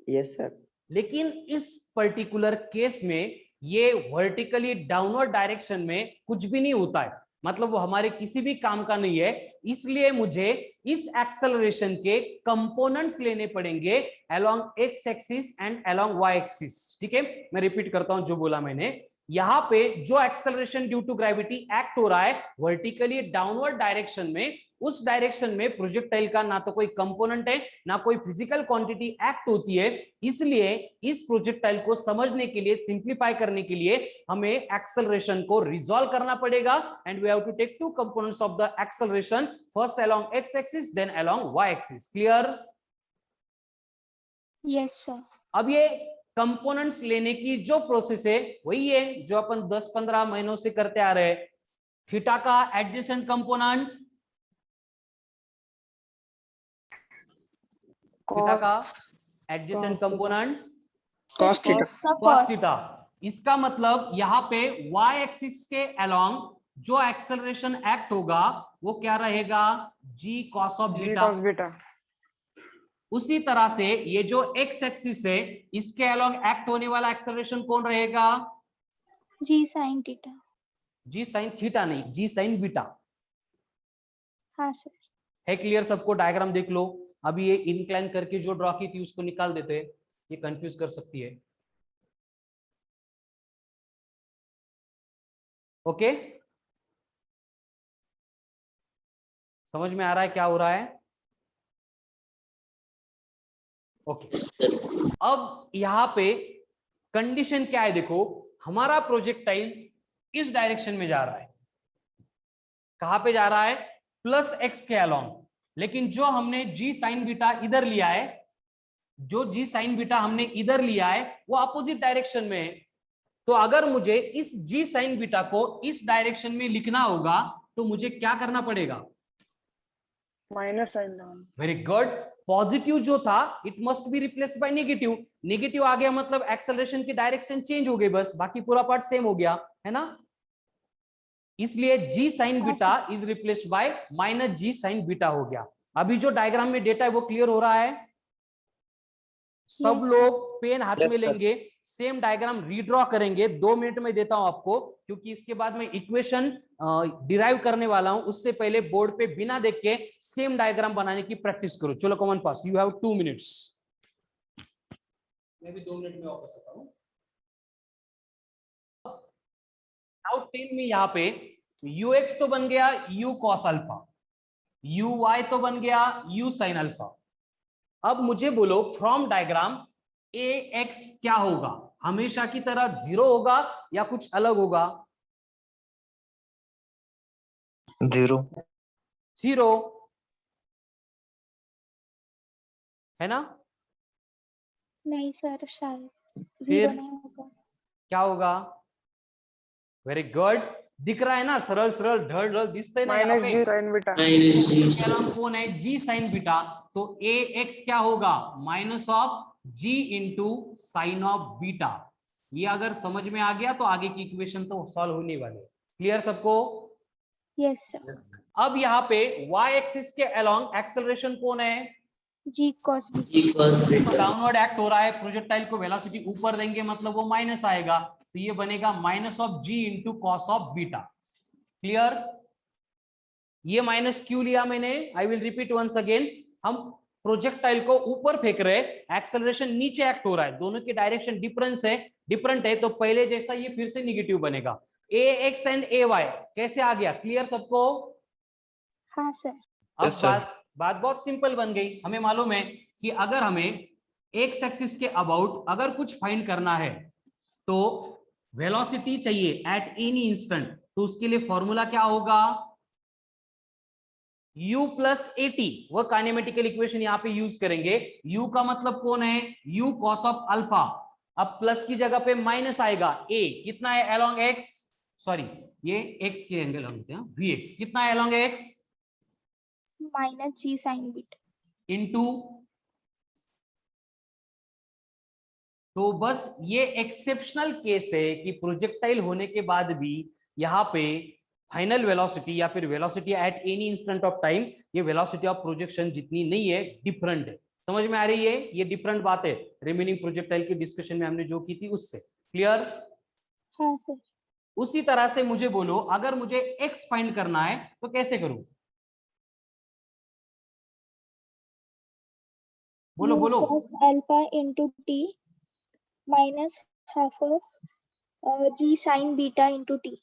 Speaker 5: Yes sir.
Speaker 1: लेकिन इस पर्टिकुलर केस में ये वर्टिकली डाउनवर्ड डायरेक्शन में कुछ भी नहीं होता है, मतलब वो हमारे किसी भी काम का नहीं है। इसलिए मुझे इस एक्सेलरेशन के कंपोनेंट्स लेने पड़ेंगे along x axis and along y axis. ठीक है, मैं रिपीट करता हूं जो बोला मैंने। यहां पे जो acceleration due to gravity act हो रहा है वर्टिकली डाउनवर्ड डायरेक्शन में, उस डायरेक्शन में प्रोजेक्टाइल का ना तो कोई कंपोनेंट है ना कोई फिजिकल क्वांटिटी एक्ट होती है। इसलिए इस प्रोजेक्टाइल को समझने के लिए, सिंप्लीफाई करने के लिए हमें एक्सेलरेशन को रिजॉल्व करना पड़ेगा, and we have to take two components of the acceleration, first along x axis then along y axis. Clear?
Speaker 2: Yes sir.
Speaker 1: अब ये कंपोनेंट्स लेने की जो प्रोसेस है वही है जो अपन 10-15 महीनों से करते आ रहे हैं। थीटा का एडजेसेंट कंपोनेंट, थीटा का adjacent component
Speaker 5: cos theta.
Speaker 1: cos theta. इसका मतलब यहाँ पे y एक्सिस के अलोंग जो एक्सेलरेशन एक्ट होगा वो क्या रहेगा, g cos of
Speaker 4: G
Speaker 1: beta.
Speaker 4: cos beta.
Speaker 1: उसी तरह से ये जो x एक्सिस है इसके अलोंग एक्ट होने वाला एक्सेलरेशन कौन रहेगा,
Speaker 2: G sine theta.
Speaker 1: g sin theta नहीं, g sin बीटा।
Speaker 2: हाँ सर।
Speaker 1: है क्लियर सबको? डायग्राम देख लो। अभी ये इंक्लाइन करके जो ड्रॉ की थी उसको निकाल देते हैं, ये कंफ्यूज कर सकती है। ओके, समझ में आ रहा है क्या हो रहा है? ओके, अब यहां पे कंडीशन क्या है देखो, हमारा प्रोजेक्टाइल इस डायरेक्शन में जा रहा है। कहां पे जा रहा है, प्लस एक्स के अलोंग। लेकिन जो हमने जी साइन बीटा इधर लिया है, जो जी साइन बीटा हमने इधर लिया है वो अपोजिट डायरेक्शन में है। तो अगर मुझे इस जी साइन बीटा को इस डायरेक्शन में लिखना होगा तो मुझे क्या करना पड़ेगा,
Speaker 4: Minus sign down.
Speaker 1: Very good. Positive जो था it must be replaced by negative. Negative आ गया मतलब एक्सेलरेशन की डायरेक्शन चेंज हो गई, बस बाकी पूरा पार्ट सेम हो गया है ना। इसलिए G sine beta is replaced by minus G sine beta हो गया। अभी जो डायग्राम में डेटा है वो क्लियर हो रहा है? सब
Speaker 2: Yes,
Speaker 1: लोग पेन हाथ
Speaker 3: Yes,
Speaker 1: में
Speaker 3: sir.
Speaker 1: लेंगे, सेम डायग्राम रीड्रॉ करेंगे। 2 मिनट में देता हूं आपको, क्योंकि इसके बाद मैं इक्वेशन डिराइव करने वाला हूं। उससे पहले बोर्ड पे बिना देख के सेम डायग्राम बनाने की प्रैक्टिस करो। चलो common fast, you have 2 minutes. मैं भी 2 मिनट में वापस आता हूं। नाउ टेल मी, यहाँ पे ux तो बन गया u cos अल्फा, uy तो बन गया u sin अल्फा। अब मुझे बोलो फ्रॉम डायग्राम ax क्या होगा, हमेशा की तरह 0 होगा या कुछ अलग होगा?
Speaker 3: 0.
Speaker 1: 0 है ना?
Speaker 2: नहीं सर, शायद
Speaker 1: फिर?
Speaker 2: 0 नहीं होगा।
Speaker 1: क्या होगा? वेरी गुड, दिख रहा है ना, सरल सरल ढल ढल दिखते ना यहाँ
Speaker 4: Minus
Speaker 1: पे।
Speaker 4: G sin beta.
Speaker 1: कैलम कौन है, जी साइन बीटा। तो ए एक्स क्या होगा, minus of g into sine of beta. ये अगर समझ में आ गया तो आगे की इक्वेशन तो सॉल्व होने वाले। क्लियर सबको?
Speaker 2: Yes sir.
Speaker 1: अब यहाँ पे y एक्सिस के अलोंग एक्सेलरेशन कौन है,
Speaker 2: जी कॉस बीटा।
Speaker 1: डाउनवर्ड एक्ट हो रहा है। प्रोजेक्टाइल को वेलोसिटी ऊपर देंगे मतलब वो माइनस आएगा, तो ये बनेगा minus of g into cos of beta. Clear? ये माइनस क्यों लिया मैंने, I will repeat once again. हम प्रोजेक्टाइल को ऊपर फेंक रहे, एक्सेलरेशन नीचे एक्ट हो रहा है, दोनों की डायरेक्शन डिफरेंट है, तो पहले जैसा ये फिर से निगेटिव बनेगा। ए एक्स एंड ए वाई कैसे आ गया, क्लियर सबको?
Speaker 2: हाँ सर।
Speaker 1: अब
Speaker 3: Yes, sir.
Speaker 1: बात बहुत सिंपल बन गई। हमें मालूम है कि अगर हमें एक्स एक्सिस के अबाउट अगर कुछ फाइंड करना है तो वेलोसिटी चाहिए एट एनी इंस्टेंट, तो उसके लिए फॉर्मूला क्या होगा, u प्लस एटी। वह काइनेमेटिकल इक्वेशन यहां पे यूज करेंगे। u का मतलब कौन है, u cos ऑफ अल्फा। अब प्लस की जगह पे माइनस आएगा, a कितना है अलोंग x, सॉरी ये x के एंगल हम लेते हैं, vx कितना है along x,
Speaker 2: minus G sine beta.
Speaker 1: Into. तो बस ये एक्सेप्शनल केस है कि प्रोजेक्टाइल होने के बाद भी यहाँ पे फाइनल वेलोसिटी या फिर velocity at any instant of time, ये वेलोसिटी ऑफ प्रोजेक्शन जितनी नहीं है, डिफरेंट है। समझ में आ रही है? ये डिफरेंट बात है रिमेनिंग प्रोजेक्टाइल की डिस्कशन में हमने जो की थी उससे। क्लियर?
Speaker 2: हाँ सर।
Speaker 1: उसी तरह से मुझे बोलो, अगर मुझे एक्स फाइंड करना है तो कैसे करूं, बोलो बोलो।
Speaker 2: Alpha into T minus half of g sine beta into t.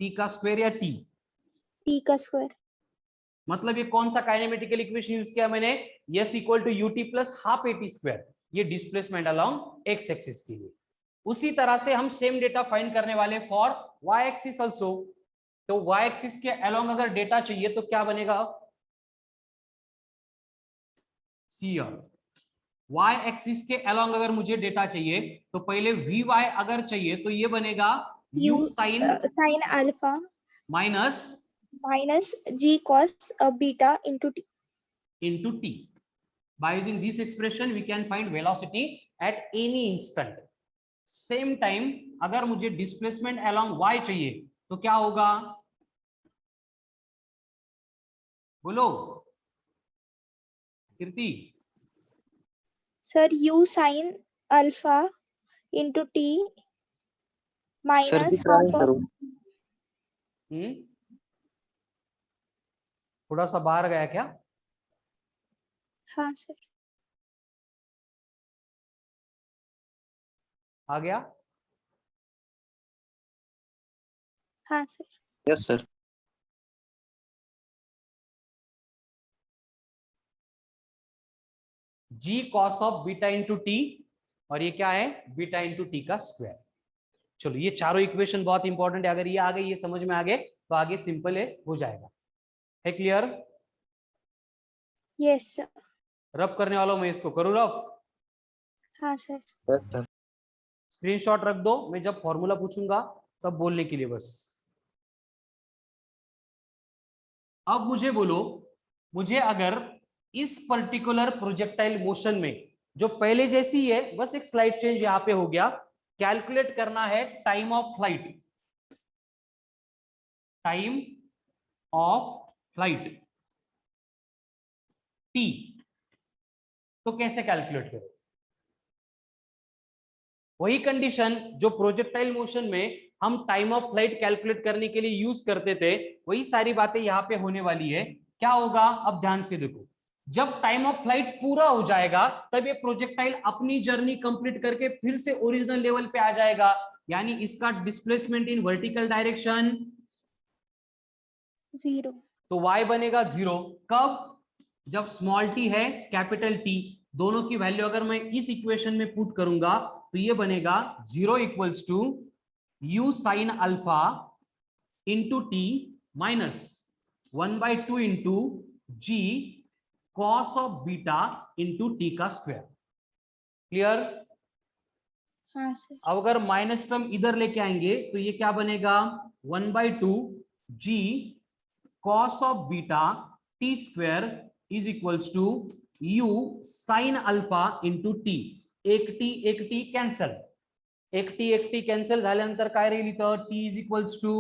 Speaker 1: T का स्क्वायर या टी?
Speaker 2: टी का स्क्वायर।
Speaker 1: मतलब ये कौन सा काइनेमेटिकल इक्वेशन यूज किया मैंने, s equal to u t plus half a t square. ये डिस्प्लेसमेंट अलोंग एक्स एक्सिस के लिए। उसी तरह से हम सेम डेटा फाइंड करने वाले फॉर वाई एक्सिस ऑल्सो। तो वाई एक्सिस के अलोंग अगर डेटा चाहिए तो क्या बनेगा, सी y एक्सिस के अलोंग अगर मुझे डेटा चाहिए तो पहले vy अगर चाहिए तो ये बनेगा u sin
Speaker 2: sin alpha
Speaker 1: minus
Speaker 2: minus g cos beta into t.
Speaker 1: into t. By using this expression we can find velocity at any instant. Same time अगर मुझे displacement along y चाहिए तो क्या होगा, बोलो कीर्ति।
Speaker 2: Sir, u sin alpha into t minus half of
Speaker 1: थोड़ा सा बाहर गया क्या?
Speaker 2: हाँ सर
Speaker 1: आ गया?
Speaker 2: हाँ sir
Speaker 5: yes sir.
Speaker 1: g cos of beta into T, और ये क्या है, बीटा इंटू टी का स्क्वायर। चलो ये चारों इक्वेशन बहुत इंपॉर्टेंट है, अगर ये आ गए, ये समझ में आ गए तो आगे सिंपल है, हो जाएगा। है क्लियर?
Speaker 2: यस सर
Speaker 1: रब करने वालों में इसको करूँ रब?
Speaker 2: हाँ सर
Speaker 5: यस सर।
Speaker 1: स्क्रीनशॉट रख दो, मैं जब फॉर्मूला पूछूंगा तब बोलने के लिए बस। अब मुझे बोलो, मुझे अगर इस पर्टिकुलर प्रोजेक्टाइल मोशन में जो पहले जैसी है, बस एक स्लाइड चेंज यहां पे हो गया, कैलकुलेट करना है time of flight, time of flight T, तो कैसे कैलकुलेट करें? वही कंडीशन जो प्रोजेक्टाइल मोशन में हम टाइम ऑफ फ्लाइट कैलकुलेट करने के लिए यूज करते थे, वही सारी बातें यहां पे होने वाली है। क्या होगा, अब ध्यान से देखो, जब टाइम ऑफ फ्लाइट पूरा हो जाएगा तब ये प्रोजेक्टाइल अपनी जर्नी कंप्लीट करके फिर से ओरिजिनल लेवल पे आ जाएगा, यानी इसका डिस्प्लेसमेंट इन वर्टिकल डायरेक्शन
Speaker 2: 0।
Speaker 1: तो y बनेगा 0। कब? जब स्मॉल t है कैपिटल T, दोनों की वैल्यू अगर मैं इस इक्वेशन में पुट करूंगा तो ये बनेगा 0 equals to u sine alpha into T minus 1/2 into g cos of beta into t का स्क्वायर। क्लियर?
Speaker 2: हाँ सर
Speaker 1: अब अगर माइनस टर्म इधर लेके आएंगे तो ये क्या बनेगा, 1/2 G cos of beta T square is equals to U sine alpha into T. एक टी कॅन्सल, एक टी कॅन्सल झाल्यानंतर काय राहील इथं, T is equals to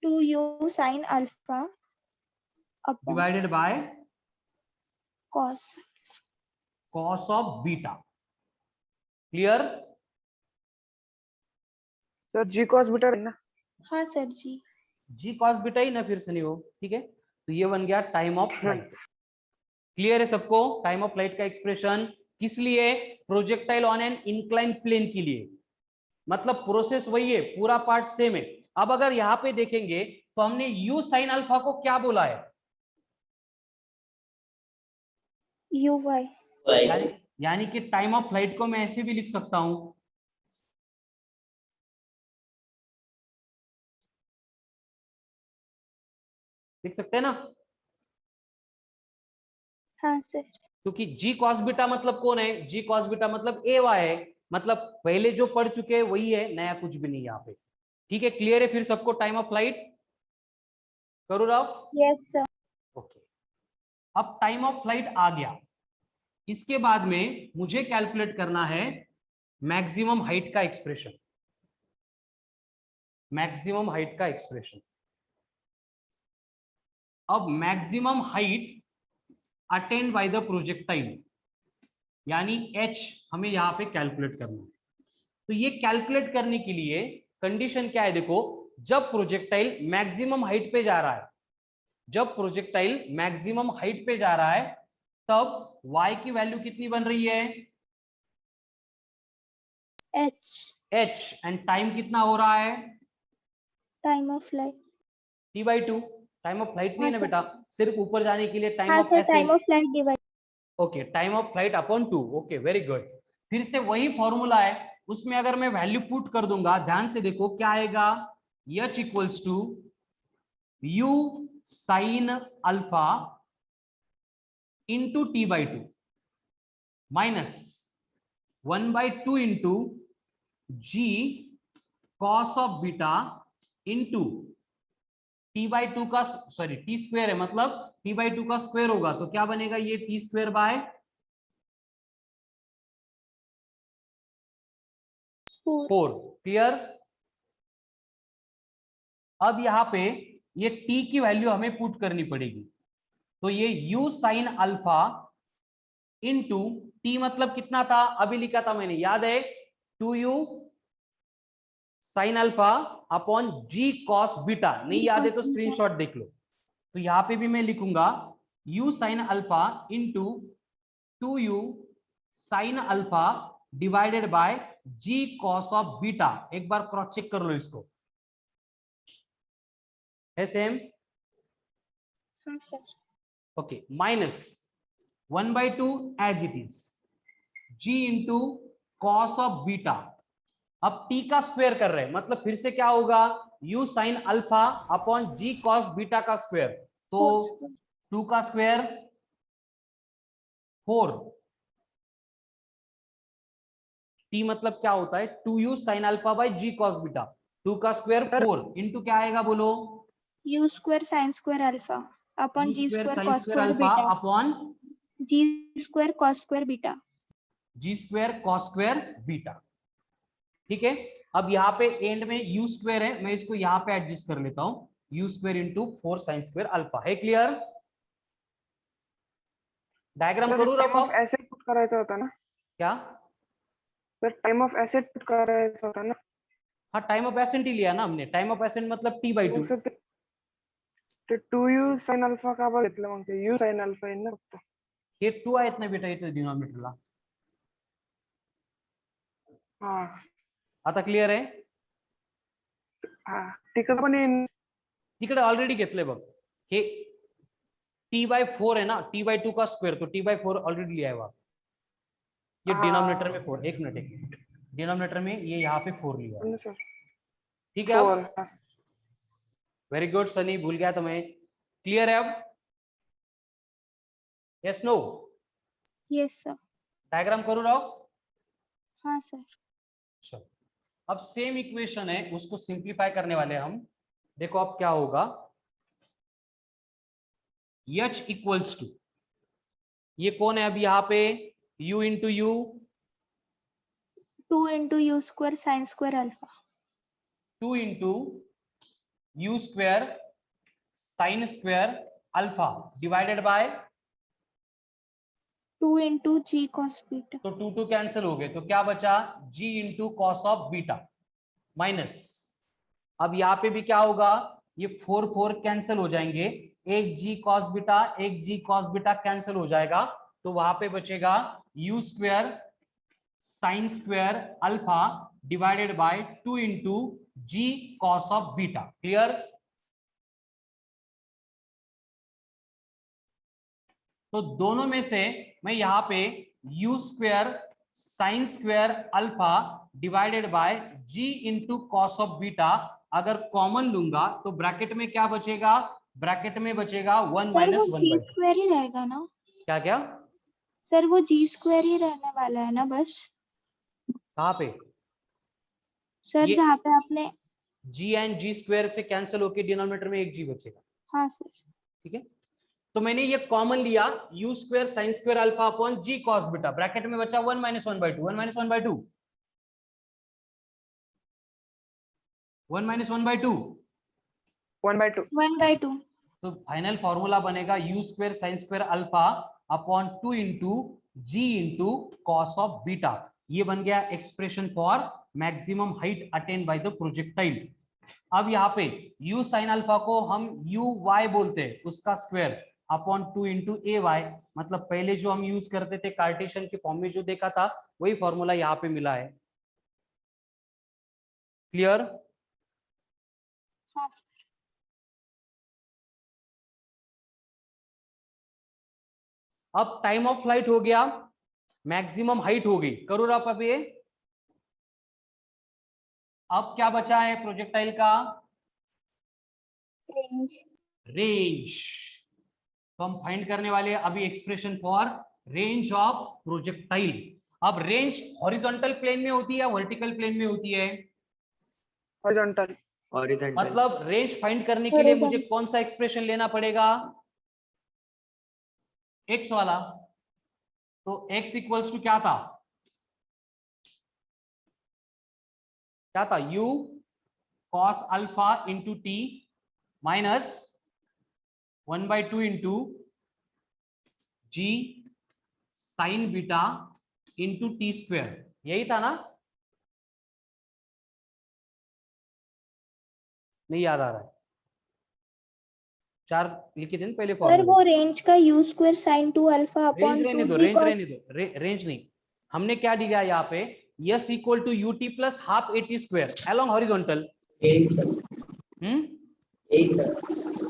Speaker 2: 2u sin alpha upon
Speaker 1: divided by
Speaker 2: cos।
Speaker 1: Cos of beta. Clear?
Speaker 4: Sir G cos beta ना।
Speaker 2: हाँ sir ji
Speaker 1: G cos beta ही ना, फिर से नहीं हो, ठीक है। तो ये बन गया टाइम ऑफ फ्लाइट। क्लियर है सबको? टाइम ऑफ फ्लाइट का एक्सप्रेशन किस लिए, projectile on an incline plane के लिए, मतलब प्रोसेस वही है, पूरा पार्ट सेम है। अब अगर यहां पे देखेंगे तो हमने u साइन अल्फा को क्या बोला है,
Speaker 2: uy
Speaker 1: यानी कि टाइम ऑफ फ्लाइट को मैं ऐसे भी लिख सकता हूं, लिख सकते हैं ना,
Speaker 2: हाँ सर
Speaker 1: क्योंकि जी कॉस बीटा मतलब कौन है, जी कॉस बीटा मतलब ए वाई है, मतलब पहले जो पढ़ चुके हैं वही है, नया कुछ भी नहीं यहाँ पे। ठीक है, क्लियर है फिर सबको टाइम ऑफ फ्लाइट? करो राव?
Speaker 2: यस सर
Speaker 1: ओके, अब टाइम ऑफ फ्लाइट आ गया, इसके बाद में मुझे कैलकुलेट करना है मैक्सिमम हाइट का एक्सप्रेशन, मैक्सिमम हाइट का एक्सप्रेशन। अब maximum height attend bye the projectile, यानी h हमें यहां पे कैलकुलेट करना है। तो ये कैलकुलेट करने के लिए कंडीशन क्या है, देखो, जब प्रोजेक्टाइल मैक्सिमम हाइट पे जा रहा है, जब प्रोजेक्टाइल मैक्सिमम हाइट पे जा रहा है तब y की वैल्यू कितनी बन रही है, h, एंड टाइम कितना हो रहा है,
Speaker 2: time of flight
Speaker 1: t/2। Time of flight नहीं है ना बेटा, सिर्फ ऊपर जाने के लिए टाइम
Speaker 2: हाँ
Speaker 1: ऑफ
Speaker 2: सर
Speaker 1: ऐसे,
Speaker 2: time of flight divide.
Speaker 1: Okay, time of flight upon 2। Okay, very good. फिर से वही फॉर्मूला है, उसमें अगर मैं वैल्यू पुट कर दूंगा, ध्यान से देखो क्या आएगा, h equals to u sine alpha into t/2। Minus 1/2 into g cos of beta into t/2 का सॉरी t स्क्वायर है, मतलब t/2 का स्क्वायर होगा तो क्या बनेगा, ये t स्क्वायर बाय 4। क्लियर। अब यहाँ पे ये t की वैल्यू हमें पुट करनी पड़ेगी, तो ये u sine alpha into t मतलब कितना था, अभी लिखा था मैंने, याद है, 2u sign alpha upon g cos beta. नहीं याद है तो स्क्रीनशॉट देख लो। तो यहां पे भी मैं लिखूंगा u sine alpha into 2u sine alpha divided by g cos of beta. एक बार क्रॉस चेक कर लो इसको, है सेम?
Speaker 2: हाँ सर।
Speaker 1: Okay, minus 1/2 as it is g into cos of beta. अब t का स्क्वायर कर रहे हैं, मतलब फिर से क्या होगा, u sine alpha upon g cos beta का स्क्वायर, तो 2 का स्क्वायर 4, t मतलब क्या होता है 2u sine alpha by g cos beta, 2 का स्क्वायर 4 इंटू क्या आएगा बोलो,
Speaker 2: u स्क्वायर sine square alpha upon
Speaker 1: u
Speaker 2: g
Speaker 1: square
Speaker 2: square
Speaker 1: sine
Speaker 2: cos
Speaker 1: square
Speaker 2: square
Speaker 1: alpha
Speaker 2: beta
Speaker 1: upon
Speaker 2: g square cos square beta.
Speaker 1: g square cos square beta. ठीक है, अब यहाँ पे एंड में u स्क्वायर है, मैं इसको यहाँ पे एडजस्ट कर लेता हूँ, u square into 4 sign square alpha. है क्लियर? डायग्राम करूँ
Speaker 4: टाइम
Speaker 1: रफ
Speaker 4: ऑफ
Speaker 1: आप?
Speaker 4: एसेट पुट करायचा होता ना
Speaker 1: क्या?
Speaker 4: Sir, time of asset put करायचा होता ना?
Speaker 1: हाँ, टाइम ऑफ एसेंट ही लिया ना हमने, टाइम ऑफ एसेंट मतलब t/2।
Speaker 4: मग सर ते 2u साइन अल्फा का बरं घेतलं मग? ते u साइन अल्फा आहे ना फक्त.
Speaker 1: हे 2 आहेत ना बेटा इथे डिनॉमिनेटरला,
Speaker 4: हा
Speaker 1: आता क्लियर आहे?
Speaker 4: हा तिकडे पण येईन.
Speaker 1: तिकडे ऑलरेडी घेतलंय बघ, हे t/4 है ना, t/2 का स्क्वायर, तो t/4 ऑलरेडी लिया है वहां, ये डिनोमिनेटर में 4, एक मिनट डिनोमिनेटर में ये यहाँ पे 4 लिया है।
Speaker 4: सर
Speaker 1: ठीक है, अब
Speaker 4: 4
Speaker 1: वेरी गुड सनी, भूल गया तुम्हें। क्लियर है अब? Yes no?
Speaker 2: Yes sir.
Speaker 1: Diagram करो राव।
Speaker 2: हाँ सर।
Speaker 1: चलो, अब सेम इक्वेशन है, उसको सिंप्लीफाई करने वाले हम। देखो अब क्या होगा, h इक्वल्स टू, ये कौन है अब यहाँ पे, u into u
Speaker 2: 2 into u square sine square alpha
Speaker 1: 2 into u square sine square alpha divided by,
Speaker 2: 2 into g cos beta.
Speaker 1: तो 2 2 कैंसिल हो गए, तो क्या बचा, g into cos of beta minus, अब यहाँ पे भी क्या होगा, ये 4 4 कैंसिल हो जाएंगे, एक g कॉस बीटा एक g कॉस बीटा कैंसिल हो जाएगा, तो वहां पे बचेगा u स्क्वायर sine square alpha divided by 2 into g cos of beta. Clear? तो दोनों में से मैं यहाँ पे u स्क्वायर sine square alpha divided by g into cos of beta अगर कॉमन लूंगा तो ब्रैकेट में क्या बचेगा, ब्रैकेट में बचेगा 1
Speaker 2: सर वो
Speaker 1: माइनस 1
Speaker 2: जी
Speaker 1: बाई।
Speaker 2: स्क्वायर ही रहेगा ना?
Speaker 1: क्या क्या
Speaker 2: सर वो जी स्क्वायर ही रहने वाला है ना बस?
Speaker 1: कहाँ पे?
Speaker 2: सर
Speaker 1: ये
Speaker 2: जहाँ पे आपने,
Speaker 1: g एंड g स्क्वायर से कैंसिल होकर डिनोमिनेटर में एक g बचेगा।
Speaker 2: हाँ सर।
Speaker 1: ठीक है, तो मैंने ये कॉमन लिया, u स्क्वायर sine square alpha upon g cos beta, bracket में बचा 1 minus 1 by 2, 1 minus 1 by 2, 1 minus 1 by 2,
Speaker 4: 1/2
Speaker 2: 1/2।
Speaker 1: तो फाइनल फॉर्मूला बनेगा u स्क्वायर sine square alpha upon 2 into g into cos of beta. ये बन गया expression for maximum height attain by the projectile. अब यहाँ पे u साइन अल्फा को हम uy बोलते हैं, उसका स्क्वायर अपॉन 2 इंटू ए वाई, मतलब पहले जो हम यूज करते थे कार्टेशियन के फॉर्म में जो देखा था वही फॉर्मूला यहाँ पे मिला है। क्लियर?
Speaker 2: हाँ सर।
Speaker 1: अब टाइम ऑफ फ्लाइट हो गया, मैक्सिमम हाइट हो गई, करो आप अब ये। अब क्या बचा है प्रोजेक्टाइल का,
Speaker 2: रेंज।
Speaker 1: रेंज। तो हम फाइंड करने वाले अभी expression for range of projectile. अब रेंज हॉरिजॉन्टल प्लेन में होती है या वर्टिकल प्लेन में होती है?
Speaker 4: हॉरिजॉन्टल।
Speaker 5: हॉरिजॉन्टल।
Speaker 1: मतलब रेंज फाइंड करने के लिए मुझे कौन सा एक्सप्रेशन लेना पड़ेगा? एक्स वाला। तो x इक्वल्स टू क्या था? क्या था? u cos alpha into T minus 1/2 into G sine beta into T square, यही था ना? नहीं याद आ रहा है? 4 लिखे थे ना पहले
Speaker 2: सर
Speaker 1: फॉर्मूले।
Speaker 2: वो रेंज का u स्क्वायर साइन 2 अल्फा
Speaker 1: रेंज
Speaker 2: अपॉन
Speaker 1: रहने
Speaker 2: 2
Speaker 1: दो,
Speaker 2: जी
Speaker 1: रेंज रहने दो, रेंज नहीं। हमने क्या दिया यहाँ पे? S equal to u t plus half a t square along horizontal.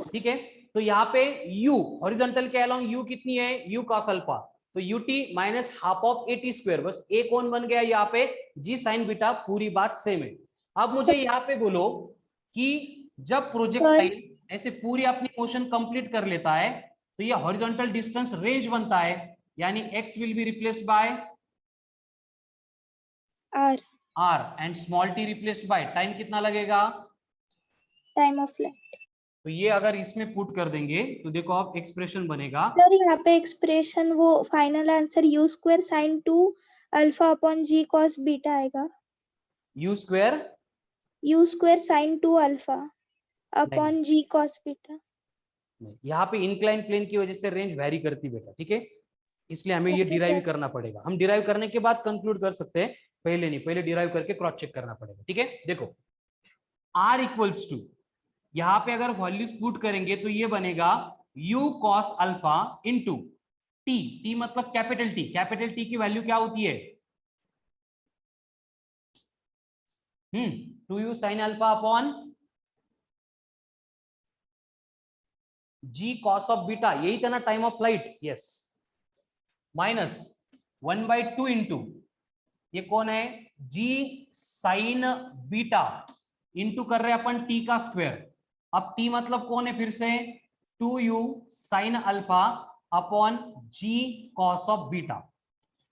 Speaker 1: ठीक है, तो यहाँ पे u हॉरिजॉन्टल के अलॉन्ग u कितनी है? u cos अल्फा, तो ut minus half of a t square, बस a कौन बन गया यहाँ पे? g साइन बीटा, पूरी बात सेम है। अब मुझे यहाँ पे बोलो कि जब प्रोजेक्टाइल ऐसे पूरी अपनी मोशन कंप्लीट कर लेता है तो ये हॉरिजॉन्टल डिस्टेंस रेंज बनता है, यानी x will be replaced bye
Speaker 2: r
Speaker 1: r and small t replaced by time. कितना लगेगा?
Speaker 2: Time of flight.
Speaker 1: तो ये अगर इसमें पुट कर देंगे तो देखो अब एक्सप्रेशन बनेगा।
Speaker 2: सर यहाँ पे एक्सप्रेशन वो फाइनल आंसर u स्क्वायर sign 2 alpha upon g cos beta आएगा।
Speaker 1: u स्क्वायर
Speaker 2: sign 2 alpha upon g cos beta.
Speaker 1: यहाँ पे इंक्लाइन प्लेन की वजह से रेंज वेरी करती बेटा, ठीक है, इसलिए हमें ये
Speaker 2: Okay,
Speaker 1: डिराइव
Speaker 2: sir.
Speaker 1: करना पड़ेगा। हम डिराइव करने के बाद कंक्लूड कर सकते हैं, पहले नहीं, पहले डिराइव करके क्रॉस चेक करना पड़ेगा। ठीक है, देखो r इक्वल्स टू, यहाँ पे अगर वैल्यूज पुट करेंगे तो ये बनेगा u cos alpha into t, t मतलब कैपिटल T, कैपिटल T की वैल्यू क्या होती है? 2u sign alpha upon g cos of beta, यही था ना time of flight? Yes, minus 1/2 into ये कौन है? g साइन बीटा इंटू कर रहे हैं अपन t का स्क्वायर। अब t मतलब कौन है? फिर से 2u sign alpha upon g cos of beta.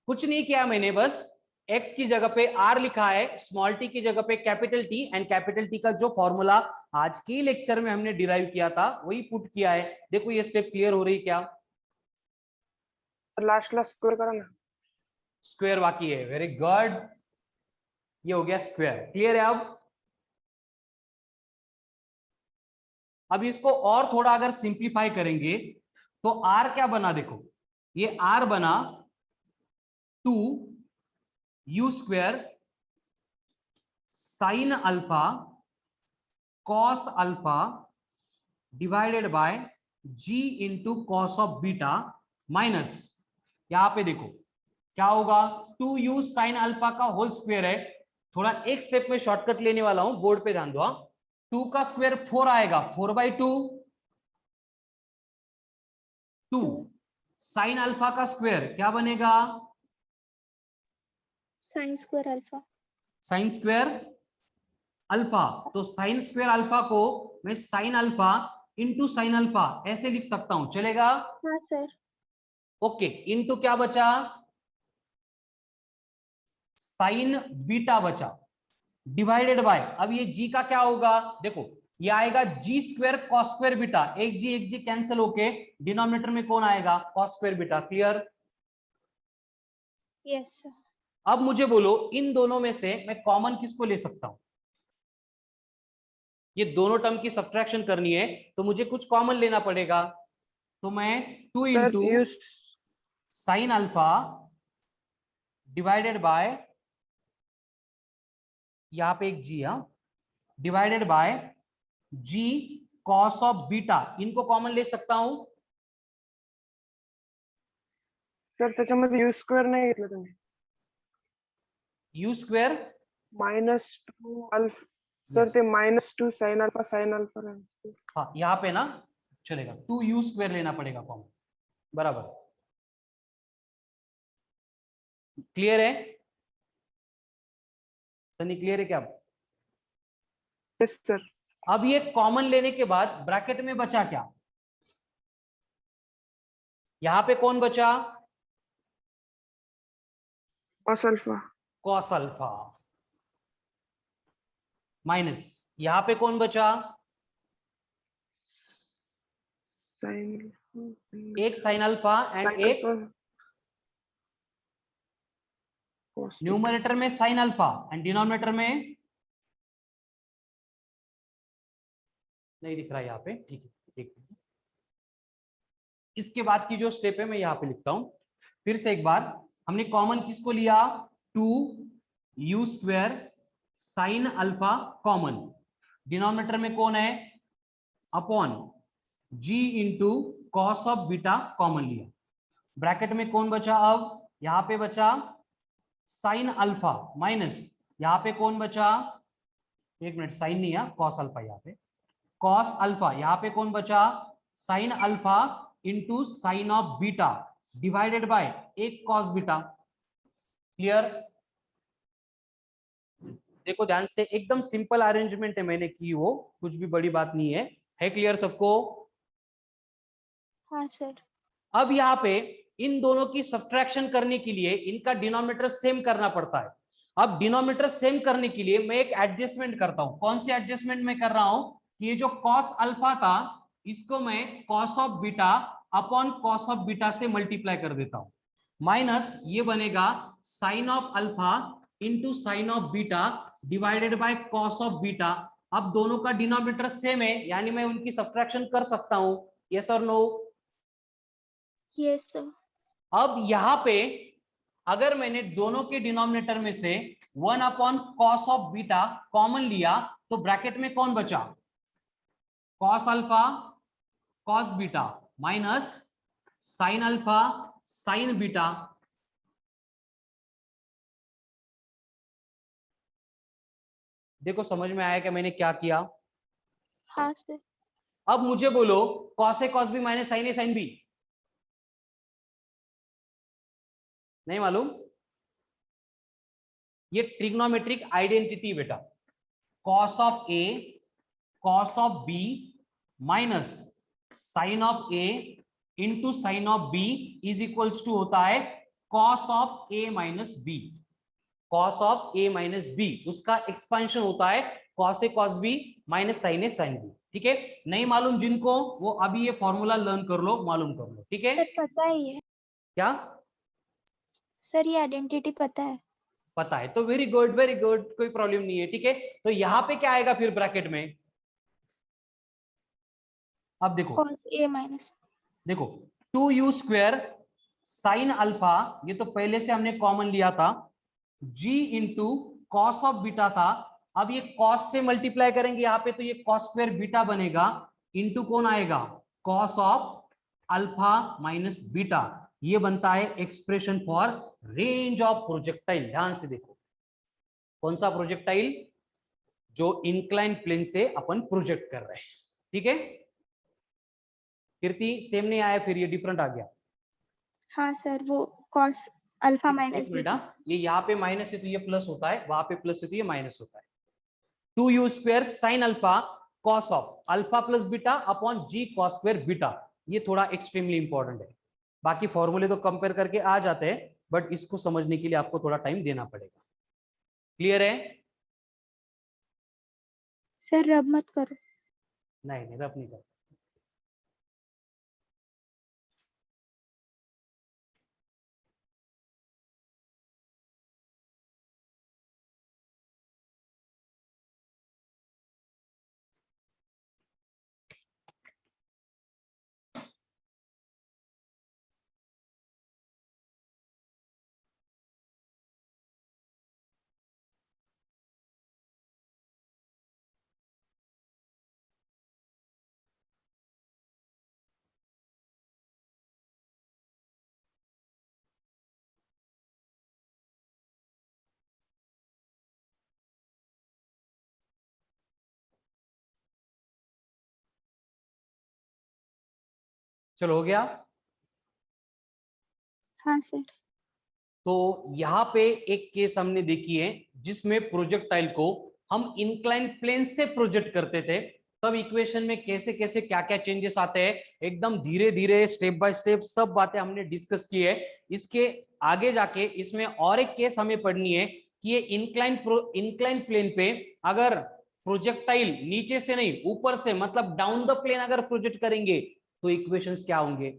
Speaker 1: कुछ नहीं किया मैंने, बस x की जगह पे r लिखा है, स्मॉल t की जगह पे capital T, and capital T का जो फॉर्मूला आज के लेक्चर में हमने डिराइव किया था वही पुट किया है। देखो ये स्टेप क्लियर हो रही है क्या?
Speaker 4: लास्ट क्लास स्क्वायर करा ना।
Speaker 1: स्क्वायर बाकी है, वेरी गुड, ये हो गया स्क्वायर। क्लियर है? अब इसको और थोड़ा अगर सिंप्लीफाई करेंगे तो r क्या बना? देखो ये r बना 2u square sine alpha cos alpha divided by g into cos of beta minus, यहां पे देखो क्या होगा? 2u साइन अल्फा का होल स्क्वायर है, थोड़ा एक स्टेप में शॉर्टकट लेने वाला हूं, बोर्ड पे ध्यान दो। 2 का स्क्वायर 4 आएगा, 4/2, 2 साइन अल्फा का स्क्वायर क्या बनेगा?
Speaker 2: Sign square alpha.
Speaker 1: Sign square alpha, तो साइन स्क्वायर अल्फा को मैं sign alpha into sine alpha ऐसे लिख सकता हूं, चलेगा?
Speaker 2: हाँ सर।
Speaker 1: ओके, इंटू क्या बचा? साइन बीटा बचा, डिवाइडेड बाय, अब ये g का क्या होगा? देखो ये आएगा g square cos square beta, एक g कैंसिल होके डिनोमिनेटर में कौन आएगा? Cos square beta. Clear?
Speaker 2: Yes sir.
Speaker 1: अब मुझे बोलो इन दोनों में से मैं कॉमन किसको ले सकता हूं? ये दोनों टर्म की सब्ट्रैक्शन करनी है तो मुझे कुछ कॉमन लेना पड़ेगा, तो मैं 2 into sine alpha divided bye, यहां पे एक g, divided by g cos of beta, इनको कॉमन ले सकता हूं।
Speaker 4: सर त्याच्यामध्ये u स्क्वेअर नाही घेतलं तुम्ही।
Speaker 1: u स्क्वायर
Speaker 4: -2 अल्फा सर ते -2 साइन अल्फा है।
Speaker 1: हाँ यहाँ पे ना चलेगा, 2u स्क्वायर लेना पड़ेगा कॉमन, बराबर। क्लियर है सनी? क्लियर है क्या?
Speaker 4: Yes sir.
Speaker 1: अब ये कॉमन लेने के बाद ब्रैकेट में बचा क्या? यहां पे कौन बचा?
Speaker 4: cos alpha
Speaker 1: cos alpha minus यहां पे कौन बचा,
Speaker 4: sin
Speaker 1: एक साइन अल्फा एंड
Speaker 4: sin
Speaker 1: एक
Speaker 4: अल्फा cos बीटा।
Speaker 1: न्यूमरेटर में साइन अल्फा एंड डिनोमिनेटर में नहीं दिख रहा यहाँ पे, ठीक है ठीक है। इसके बाद की जो स्टेप है मैं यहाँ पे लिखता हूं फिर से एक बार। हमने कॉमन किसको लिया, 2u² sine alpha common, denominator में कौन है upon g into cos of beta common लिया, ब्रैकेट में कौन बचा, अब यहाँ पे बचा साइन अल्फा माइनस यहाँ पे कौन बचा, एक मिनट साइन नहीं है कॉस अल्फा, यहाँ पे कॉस अल्फा, यहाँ पे कौन बचा sign alpha into sine of beta divided bye एक कॉस बीटा। क्लियर, देखो ध्यान से, एकदम सिंपल अरेंजमेंट है मैंने की, वो कुछ भी बड़ी बात नहीं है क्लियर सबको।
Speaker 2: हाँ सर।
Speaker 1: अब यहाँ पे इन दोनों की सब्ट्रैक्शन करने के लिए इनका डिनोमिनेटर सेम करना पड़ता है। अब डिनोमिनेटर सेम करने के लिए मैं एक एडजस्टमेंट करता हूं। कौन सी एडजस्टमेंट मैं कर रहा हूं कि ये जो कॉस अल्फा था इसको मैं cos of beta upon cos of beta से मल्टीप्लाई कर देता हूं, माइनस ये बनेगा sine of alpha into sine of beta divided by cos of beta. अब दोनों का डिनोमिनेटर सेम है यानी मैं उनकी सब्ट्रैक्शन कर सकता हूं, यस और नो।
Speaker 2: Yes sir.
Speaker 1: अब यहां पे अगर मैंने दोनों के डिनोमिनेटर में से 1 upon cos of beta common लिया तो ब्रैकेट में कौन बचा, cos alpha cos beta minus sine alpha sign beta. देखो समझ में आया कि मैंने क्या किया।
Speaker 2: हाँ सर।
Speaker 1: अब मुझे बोलो cos a cos b minus sine a sine b, नहीं मालूम, ये ट्रिग्नोमेट्रिक आइडेंटिटी बेटा, cos of a cos of b minus sine of a into sine of b is equals to होता है cos of a minus b. Cos of a minus b उसका expansion होता है cos a cos b minus sine a sine b. ठीक है, नहीं मालूम जिनको वो अभी ये फॉर्मूला लर्न कर लो, मालूम कर लो। ठीक है,
Speaker 2: सर पता ही है।
Speaker 1: क्या
Speaker 2: सर ये आइडेंटिटी पता है।
Speaker 1: पता है तो वेरी गुड कोई प्रॉब्लम नहीं है। ठीक है, तो यहाँ पे क्या आएगा फिर ब्रैकेट में, अब देखो
Speaker 2: कॉस ए माइनस,
Speaker 1: देखो 2u² साइन अल्फा, ये तो पहले से हमने कॉमन लिया था, g into cos of beta था, अब ये कॉस से मल्टीप्लाई करेंगे यहाँ पे तो ये कॉस स्क्वायर बीटा बनेगा, इंटू कौन आएगा cos of alpha minus beta, ये बनता है expression for range of projectile. ध्यान से देखो कौन सा प्रोजेक्टाइल, जो इंक्लाइन प्लेन से अपन प्रोजेक्ट कर रहे हैं। ठीक है, कीर्ति सेम नहीं आया, फिर ये डिफरेंट आ गया।
Speaker 2: हाँ सर वो कॉस अल्फा माइनस बीटा,
Speaker 1: ये यहाँ पे माइनस है तो ये प्लस होता है, वहां पे प्लस है तो ये माइनस होता है। 2u² sine alpha cos of alpha plus beta upon g cos square beta, ये थोड़ा एक्सट्रीमली इंपॉर्टेंट है। बाकी फॉर्मूले तो कंपेयर करके आ जाते हैं बट इसको समझने के लिए आपको थोड़ा टाइम देना पड़ेगा। क्लियर है?
Speaker 2: सर रब मत करो।
Speaker 1: नहीं रब नहीं कर। चलो हो गया।
Speaker 2: हाँ सर।
Speaker 1: तो यहाँ पे एक केस हमने देखी है जिसमें प्रोजेक्टाइल को हम इंक्लाइन प्लेन से प्रोजेक्ट करते थे, तब इक्वेशन में कैसे कैसे क्या क्या चेंजेस आते हैं, एकदम धीरे धीरे स्टेप बाय स्टेप सब बातें हमने डिस्कस की है। इसके आगे जाके इसमें और एक केस हमें पढ़नी है कि ये इंक्लाइन प्लेन पे अगर प्रोजेक्टाइल नीचे से नहीं ऊपर से मतलब डाउन द प्लेन अगर प्रोजेक्ट करेंगे तो इक्वेशंस क्या होंगे,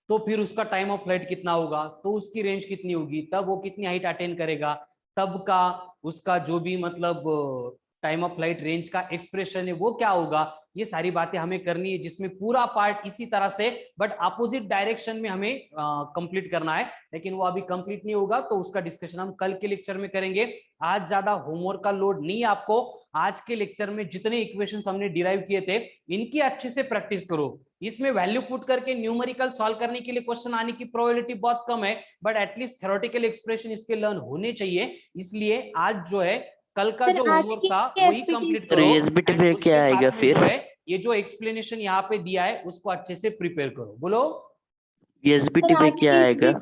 Speaker 1: तो फिर उसका टाइम ऑफ फ्लाइट कितना होगा, तो उसकी रेंज कितनी होगी, तब वो कितनी हाइट अटेन करेगा, तब का उसका जो भी मतलब टाइम ऑफ फ्लाइट रेंज का एक्सप्रेशन है वो क्या होगा। ये सारी बातें हमें करनी है जिसमें पूरा पार्ट इसी तरह से बट अपोजिट डायरेक्शन में हमें कंप्लीट करना है, लेकिन वो अभी कंप्लीट नहीं होगा तो उसका डिस्कशन हम कल के लेक्चर में करेंगे। आज ज्यादा होमवर्क का लोड नहीं है आपको। आज के लेक्चर में जितने इक्वेशंस हमने डिराइव किए थे इनकी अच्छे से प्रैक्टिस करो। इसमें वैल्यू पुट करके न्यूमेरिकल सॉल्व करने के लिए क्वेश्चन आने की प्रोबेबिलिटी बहुत कम है, बट एटलीस्ट थ्योरेटिकल एक्सप्रेशन इसके लर्न होने चाहिए। इसलिए आज जो है कल का जो होमवर्क था वही कंप्लीट करो।
Speaker 6: एसबीटी
Speaker 1: and
Speaker 6: पे
Speaker 1: उसके
Speaker 6: क्या आएगा
Speaker 1: साथ में
Speaker 6: फिर?
Speaker 1: जो है ये जो एक्सप्लेनेशन यहाँ पे दिया है उसको अच्छे से प्रिपेयर करो। बोलो
Speaker 6: एसबीटी पे क्या आएगा?